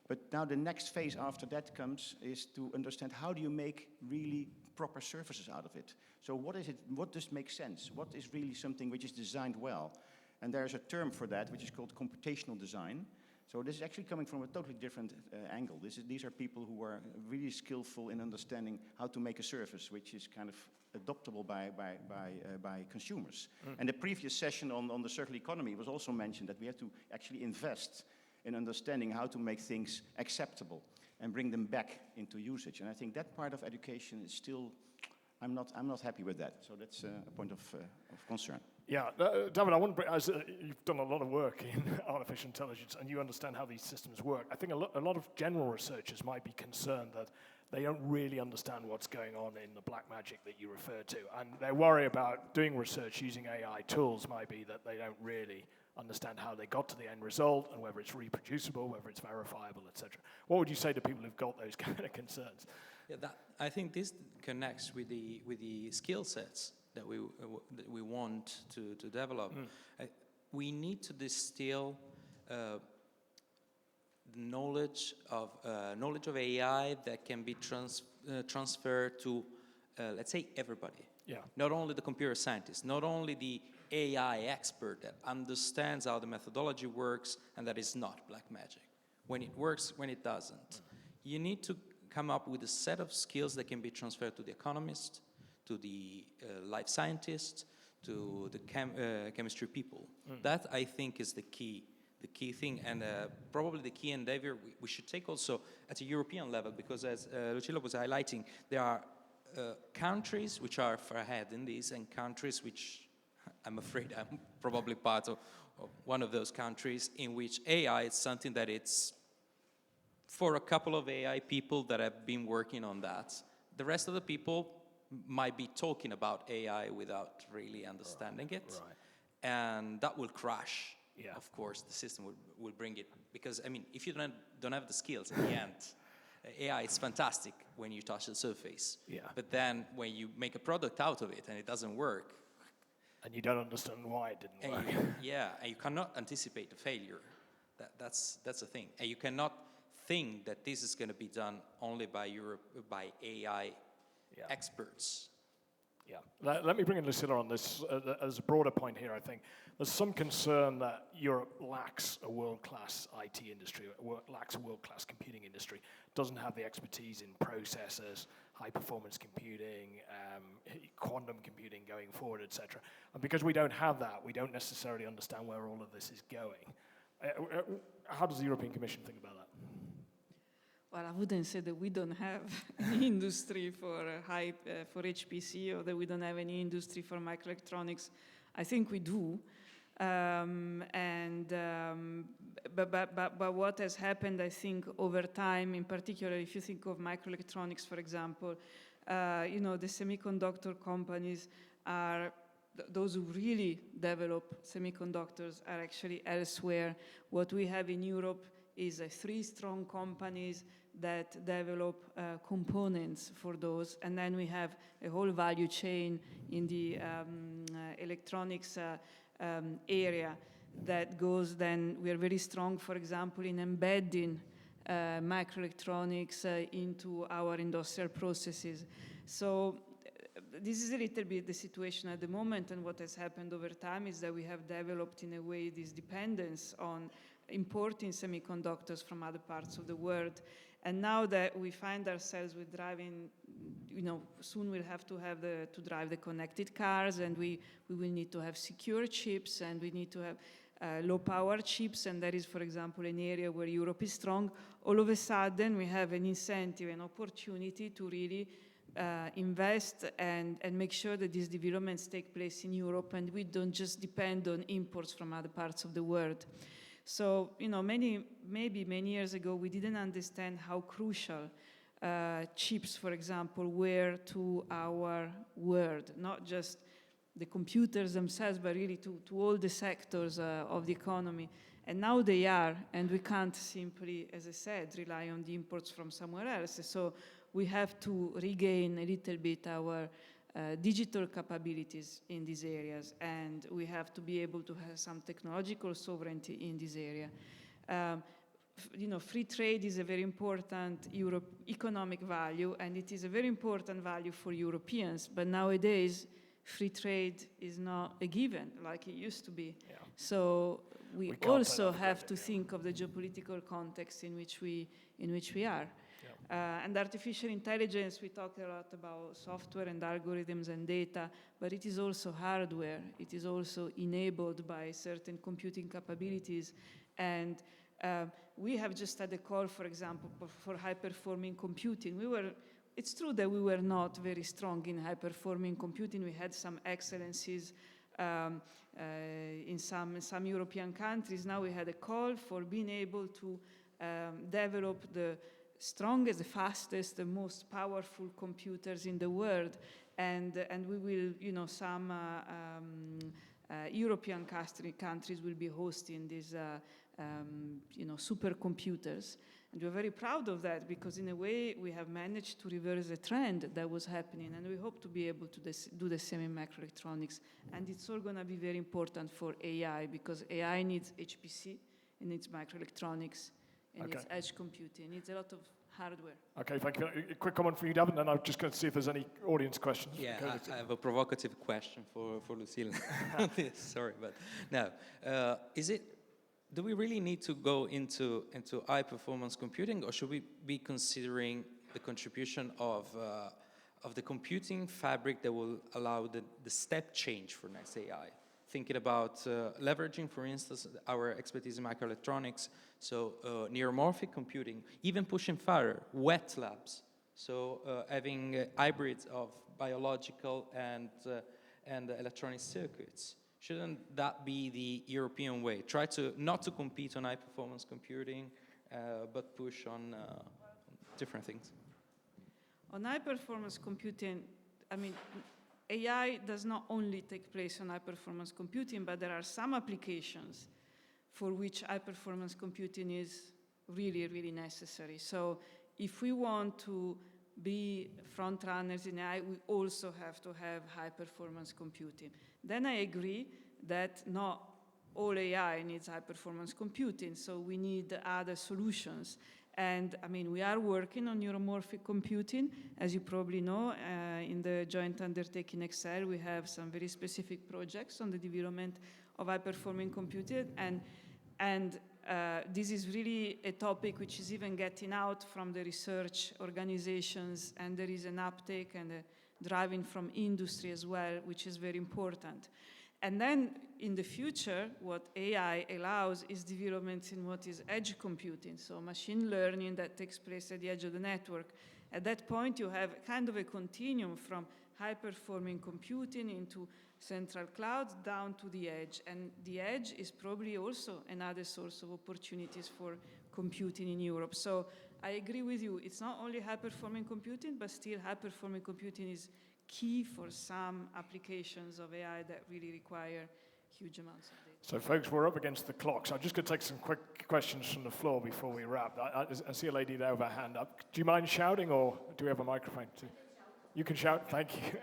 But now the next phase after that comes is to understand how do you make really proper services out of it. So what is it? What does make sense? What is really something which is designed well? And there's a term for that which is called computational design. So this is actually coming from a totally different angle. These are people who are really skillful in understanding how to make a service which is kind of adoptable by consumers. And the previous session on the circular economy was also mentioned that we have to actually invest in understanding how to make things acceptable and bring them back into usage. And I think that part of education is still, I'm not happy with that. So that's a point of concern. Yeah, David, I want to bring, as you've done a lot of work in artificial intelligence and you understand how these systems work, I think a lot of general researchers might be concerned that they don't really understand what's going on in the black magic that you referred to. And their worry about doing research using AI tools might be that they don't really understand how they got to the end result and whether it's reproducible, whether it's verifiable, etc. What would you say to people who've got those kind of concerns? Yeah, I think this connects with the skill sets that we want to develop. We need to distill knowledge of AI that can be transferred to, let's say, everybody. Yeah. Not only the computer scientist, not only the AI expert that understands how the methodology works and that is not black magic. When it works, when it doesn't. You need to come up with a set of skills that can be transferred to the economist, to the life scientist, to the chemistry people. That, I think, is the key thing, and probably the key endeavor we should take also at a European level, because as Lucilla was highlighting, there are countries which are far ahead in this, and countries which, I'm afraid I'm probably part of one of those countries, in which AI is something that it's for a couple of AI people that have been working on that. The rest of the people might be talking about AI without really understanding it. Right. And that will crash. Yeah. Of course, the system will bring it. Because, I mean, if you don't have the skills at the end, AI is fantastic when you touch the surface. Yeah. But then when you make a product out of it and it doesn't work. And you don't understand why it didn't work. And you cannot anticipate the failure. That's the thing. And you cannot think that this is going to be done only by AI experts. Yeah. Let me bring in Lucilla on this as a broader point here, I think. There's some concern that Europe lacks a world-class IT industry, lacks a world-class computing industry, doesn't have the expertise in processors, high-performance computing, quantum computing going forward, etc. And because we don't have that, we don't necessarily understand where all of this is going. How does the European Commission think about that? Well, I wouldn't say that we don't have any industry for for HPC, or that we don't have any industry for microelectronics. I think we do. But what has happened, I think, over time, in particular, if you think of microelectronics, for example, the semiconductor companies are, those who really develop semiconductors are actually elsewhere. What we have in Europe is 3 strong companies that develop components for those, and then we have a whole value chain in the electronics area that goes. Then we are very strong, for example, in embedding microelectronics into our industrial processes. So this is a little bit the situation at the moment, and what has happened over time is that we have developed in a way this dependence on importing semiconductors from other parts of the world. And now that we find ourselves with driving, soon we'll have to drive the connected cars, and we will need to have secure chips, and we need to have low power chips, and that is, for example, an area where Europe is strong. All of a sudden, we have an incentive, an opportunity to really invest and make sure that these developments take place in Europe, and we don't just depend on imports from other parts of the world. So, many years ago, we didn't understand how crucial chips, for example, were to our world, not just the computers themselves, but really to all the sectors of the economy. And now they are, and we can't simply, as I said, rely on the imports from somewhere else. So we have to regain a little bit our digital capabilities in these areas, and we have to be able to have some technological sovereignty in this area. Free trade is a very important economic value, and it is a very important value for Europeans, but nowadays free trade is not a given like it used to be. Yeah. So we also have to think of the geopolitical context in which we are. And artificial intelligence, we talk a lot about software and algorithms and data, but it is also hardware. It is also enabled by certain computing capabilities. And we have just had a call, for example, for high-performing computing. It's true that we were not very strong in high-performing computing. We had some excellencies in some European countries. Now we had a call for being able to develop the strongest, the fastest, the most powerful computers in the world, and we will, some European countries will be hosting these, supercomputers. And we're very proud of that because in a way we have managed to reverse a trend that was happening, and we hope to be able to do the same in microelectronics. And it's all going to be very important for AI because AI needs HPC, it needs microelectronics, and Okay. it's edge computing. It needs a lot of hardware. Okay, thank you. A quick comment from you, David, and then I'm just going to see if there's any audience questions. Yeah, Okay. I have a provocative question for Lucilla. Sorry, but no. Do we really need to go into high-performance computing, or should we be considering the contribution of the computing fabric that will allow the step change for next AI? Thinking about leveraging, for instance, our expertise in microelectronics, so neuromorphic computing, even pushing further, wet labs, so having hybrids of biological and electronic circuits. Shouldn't that be the European way? Try not to compete on high-performance computing, but push on different things. On high-performance computing, I mean, AI does not only take place on high-performance computing, but there are some applications for which high-performance computing is really, really necessary. So if we want to be front runners in AI, we also have to have high-performance computing. Then I agree that not all AI needs high-performance computing, so we need other solutions. And I mean, we are working on neuromorphic computing. As you probably know, in the joint undertaking Excel, we have some very specific projects on the development of high-performing computing. And this is really a topic which is even getting out from the research organizations, and there is an uptake and a driving from industry as well, which is very important. And then in the future, what AI allows is developments in what is edge computing, so machine learning that takes place at the edge of the network. At that point, you have kind of a continuum from high-performing computing into central clouds down to the edge. And the edge is probably also another source of opportunities for computing in Europe. So I agree with you. It's not only high-performing computing, but still high-performing computing is key for some applications of AI that really require huge amounts of data. So folks, we're up against the clock, so I'm just going to take some quick questions from the floor before we wrap. I see a lady there with her hand up. Do you mind shouting, or do we have a microphone too? You can shout, thank you.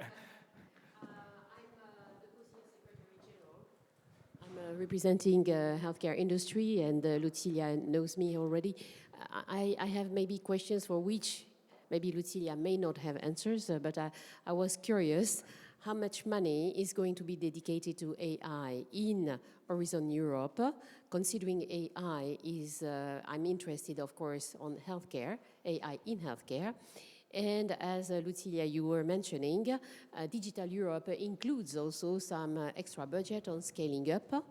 I'm representing healthcare industry, and Lucilla knows me already. I have maybe questions for which maybe Lucilla may not have answers, but I was curious how much money is going to be dedicated to AI in Horizon Europe, considering AI is, I'm interested, of course, on healthcare, AI in healthcare. And as Lucilla, you were mentioning, Digital Europe includes also some extra budget on scaling up.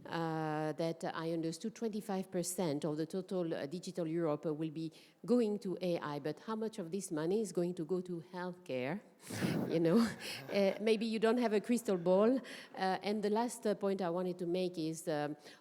That I understood 25% of the total Digital Europe will be going to AI, but how much of this money is going to go to healthcare? You know, maybe you don't have a crystal ball. And the last point I wanted to make is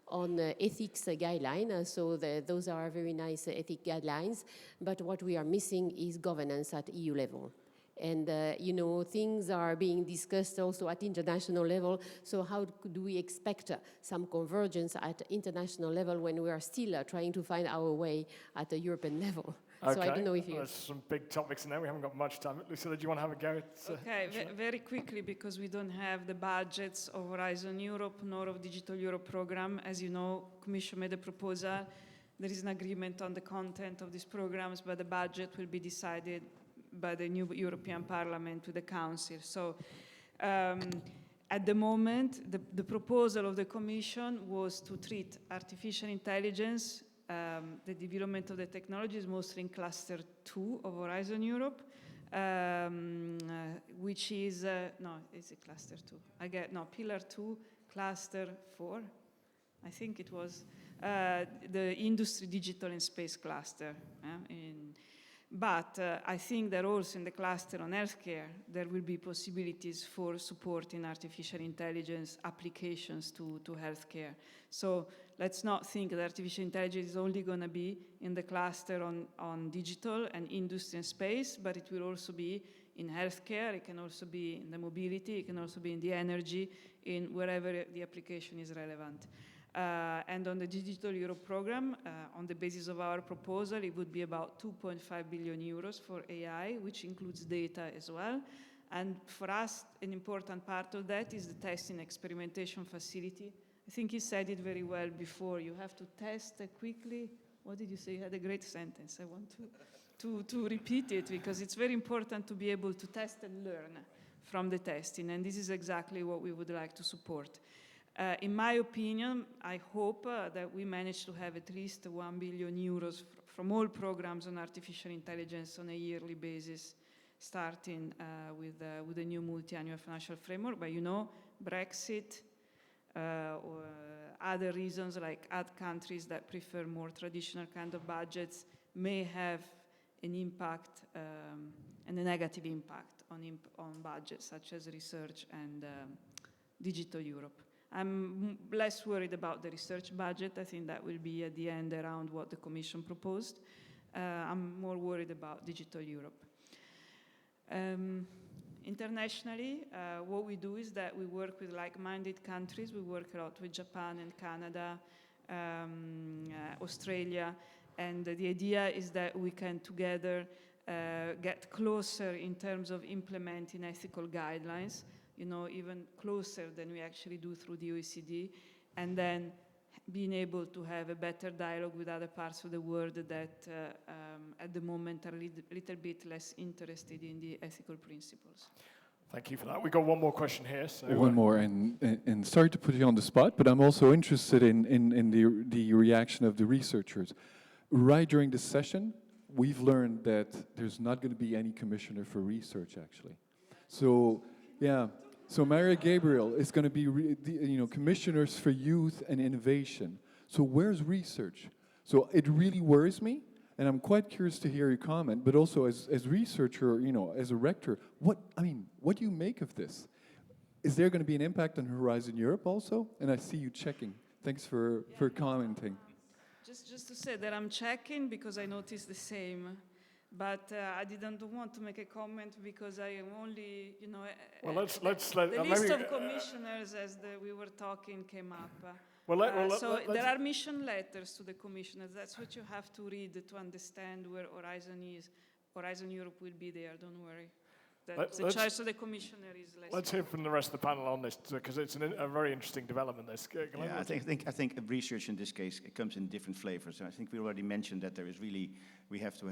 on ethics guideline. So those are very nice ethic guidelines, but what we are missing is governance at EU level. And, you know, things are being discussed also at international level. So how do we expect some convergence at international level when we are still trying to find our way at the European level? Okay. So I don't know if you... There's some big topics in there. We haven't got much time. Lucilla, do you want to have a go? Okay, very quickly, because we don't have the budgets of Horizon Europe nor of Digital Europe program. As you know, Commission made a proposal. There is an agreement on the content of these programs, but the budget will be decided by the new European Parliament to the Council. So at the moment, the proposal of the Commission was to treat artificial intelligence, the development of the technologies, mostly in Cluster 2 of Horizon Europe, which is, no, is it Cluster 2? Pillar 2, Cluster 4, I think it was, the Industry, Digital and Space Cluster. But I think that also in the cluster on healthcare, there will be possibilities for supporting artificial intelligence applications to healthcare. So let's not think that artificial intelligence is only going to be in the cluster on digital and industry and space, but it will also be in healthcare, it can also be in the mobility, it can also be in the energy, in wherever the application is relevant. And on the Digital Europe program, on the basis of our proposal, it would be about 2.5 billion euros for AI, which includes data as well. And for us, an important part of that is the testing experimentation facility. I think you said it very well before. You have to test quickly. What did you say? You had a great sentence. I want to repeat it because it's very important to be able to test and learn from the testing. And this is exactly what we would like to support. In my opinion, I hope that we manage to have at least 1 billion euros from all programs on artificial intelligence on a yearly basis, starting with the new multi-annual financial framework. But you know, Brexit, or other reasons like other countries that prefer more traditional kind of budgets may have an impact and a negative impact on budgets such as research and Digital Europe. I'm less worried about the research budget. I think that will be at the end around what the Commission proposed. I'm more worried about Digital Europe. Internationally, what we do is that we work with like-minded countries. We work a lot with Japan and Canada, Australia, and the idea is that we can together get closer in terms of implementing ethical guidelines, you know, even closer than we actually do through the OECD, and then being able to have a better dialogue with other parts of the world that at the moment are a little bit less interested in the ethical principles. Thank you for that. We've got one more question here. So one more, and sorry to put you on the spot, but I'm also interested in the reaction of the researchers. Right during this session, we've learned that there's not going to be any commissioner for research, actually. So, yeah. So Maria Gabriel is going to be, commissioners for youth and innovation. So where's research? So it really worries me, and I'm quite curious to hear your comment. But also, as researcher, as a rector, what do you make of this? Is there going to be an impact on Horizon Europe also? And I see you checking. Thanks for commenting. Just to say that I'm checking because I noticed the same. But I didn't want to make a comment because I am only, well, let's the list of commissioners as we were talking came up. There are mission letters to the commissioners. That's what you have to read to understand where Horizon is. Horizon Europe will be there. Don't worry. The choice of the commissioner is less. Let's hear from the rest of the panel on this because it's a very interesting development. This. Yeah, I think research in this case it comes in different flavors. And I think we already mentioned that there is really we have to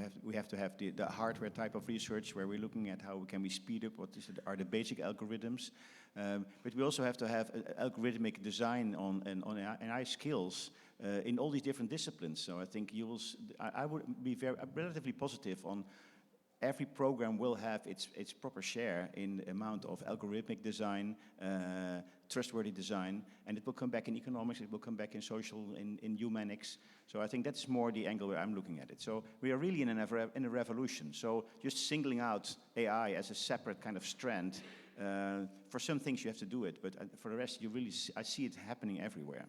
have the hardware type of research where we're looking at how can we speed up what are the basic algorithms, but we also have to have algorithmic design on AI skills in all these different disciplines. So I think I would be relatively positive on. Every program will have its proper share in the amount of algorithmic design, trustworthy design, and it will come back in economics, it will come back in social, in humanics. So I think that's more the angle where I'm looking at it. So we are really in a revolution. So just singling out AI as a separate kind of strand, for some things you have to do it, but for the rest, I see it happening everywhere.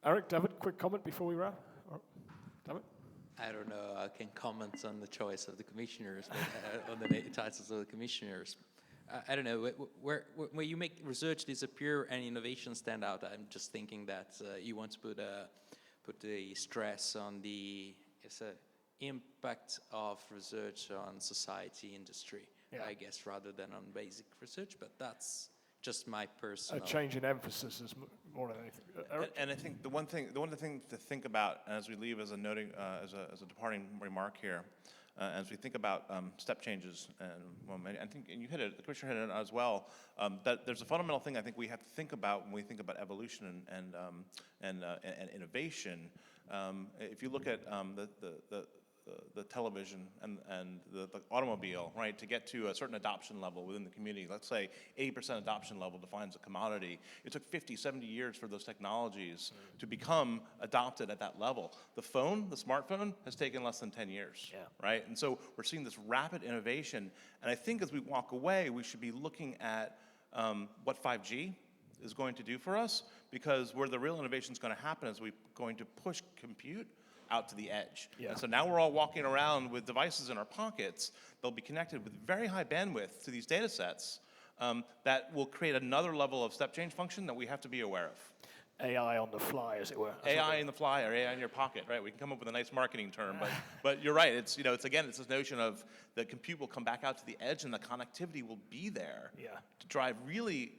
Erik, David, quick comment before we wrap? David? I don't know. I can comment on the choice of the commissioners, on the titles of the commissioners. I don't know. Where you make research disappear and innovation stand out, I'm just thinking that you want to put the stress on the impact of research on society, industry, I guess, rather than on basic research. But that's just my personal. A change in emphasis is more than anything. And I think the one thing to think about as we leave as a noting as a departing remark here, as we think about step changes, and I think and you hit it, the commissioner hit it as well. That there's a fundamental thing I think we have to think about when we think about evolution and innovation. If you look at the television and the automobile, right, to get to a certain adoption level within the community. Let's say 80% adoption level defines a commodity. It took 50, 70 years for those technologies to become adopted at that level. The phone, the smartphone, has taken less than 10 years, right? And so we're seeing this rapid innovation. And I think as we walk away, we should be looking at what 5G is going to do for us, because where the real innovation is going to happen is we're going to push compute out to the edge. And so now we're all walking around with devices in our pockets. They'll be connected with very high bandwidth to these data sets that will create another level of step change function that we have to be aware of. AI on the fly, as it were. AI in the fly, or AI in your pocket, right? We can come up with a nice marketing term, but you're right. It's, you know, it's again, it's this notion of the compute will come back out to the edge, and the connectivity will be there to drive really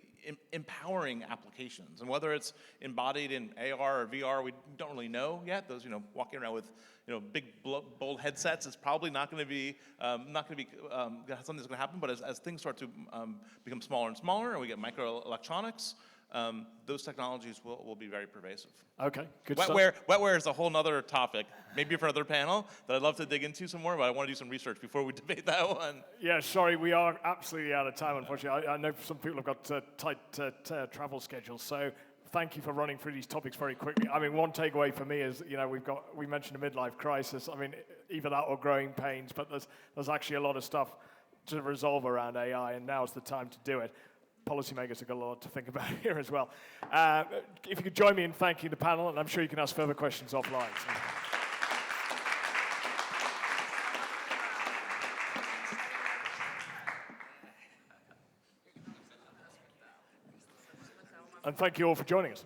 empowering applications. And whether it's embodied in AR or VR, we don't really know yet. Those, you know, walking around with, you know, big bold headsets is probably not going to be something that's going to happen. But as things start to become smaller and smaller, and we get microelectronics, those technologies will be very pervasive. Okay, good Wetware is a whole nother topic, maybe for another panel, that I'd love to dig into some more, but I want to do some research before we debate that one. Yeah, sorry, we are absolutely out of time, unfortunately. I know some people have got tight travel schedules, so thank you for running through these topics very quickly. I mean, one takeaway for me is, you know, we mentioned a midlife crisis. I mean, either that or growing pains, but there's actually a lot of stuff to resolve around AI, and now's the time to do it. Policymakers have got a lot to think about here as well. If you could join me in thanking the panel, and I'm sure you can ask further questions offline. And thank you all for joining us.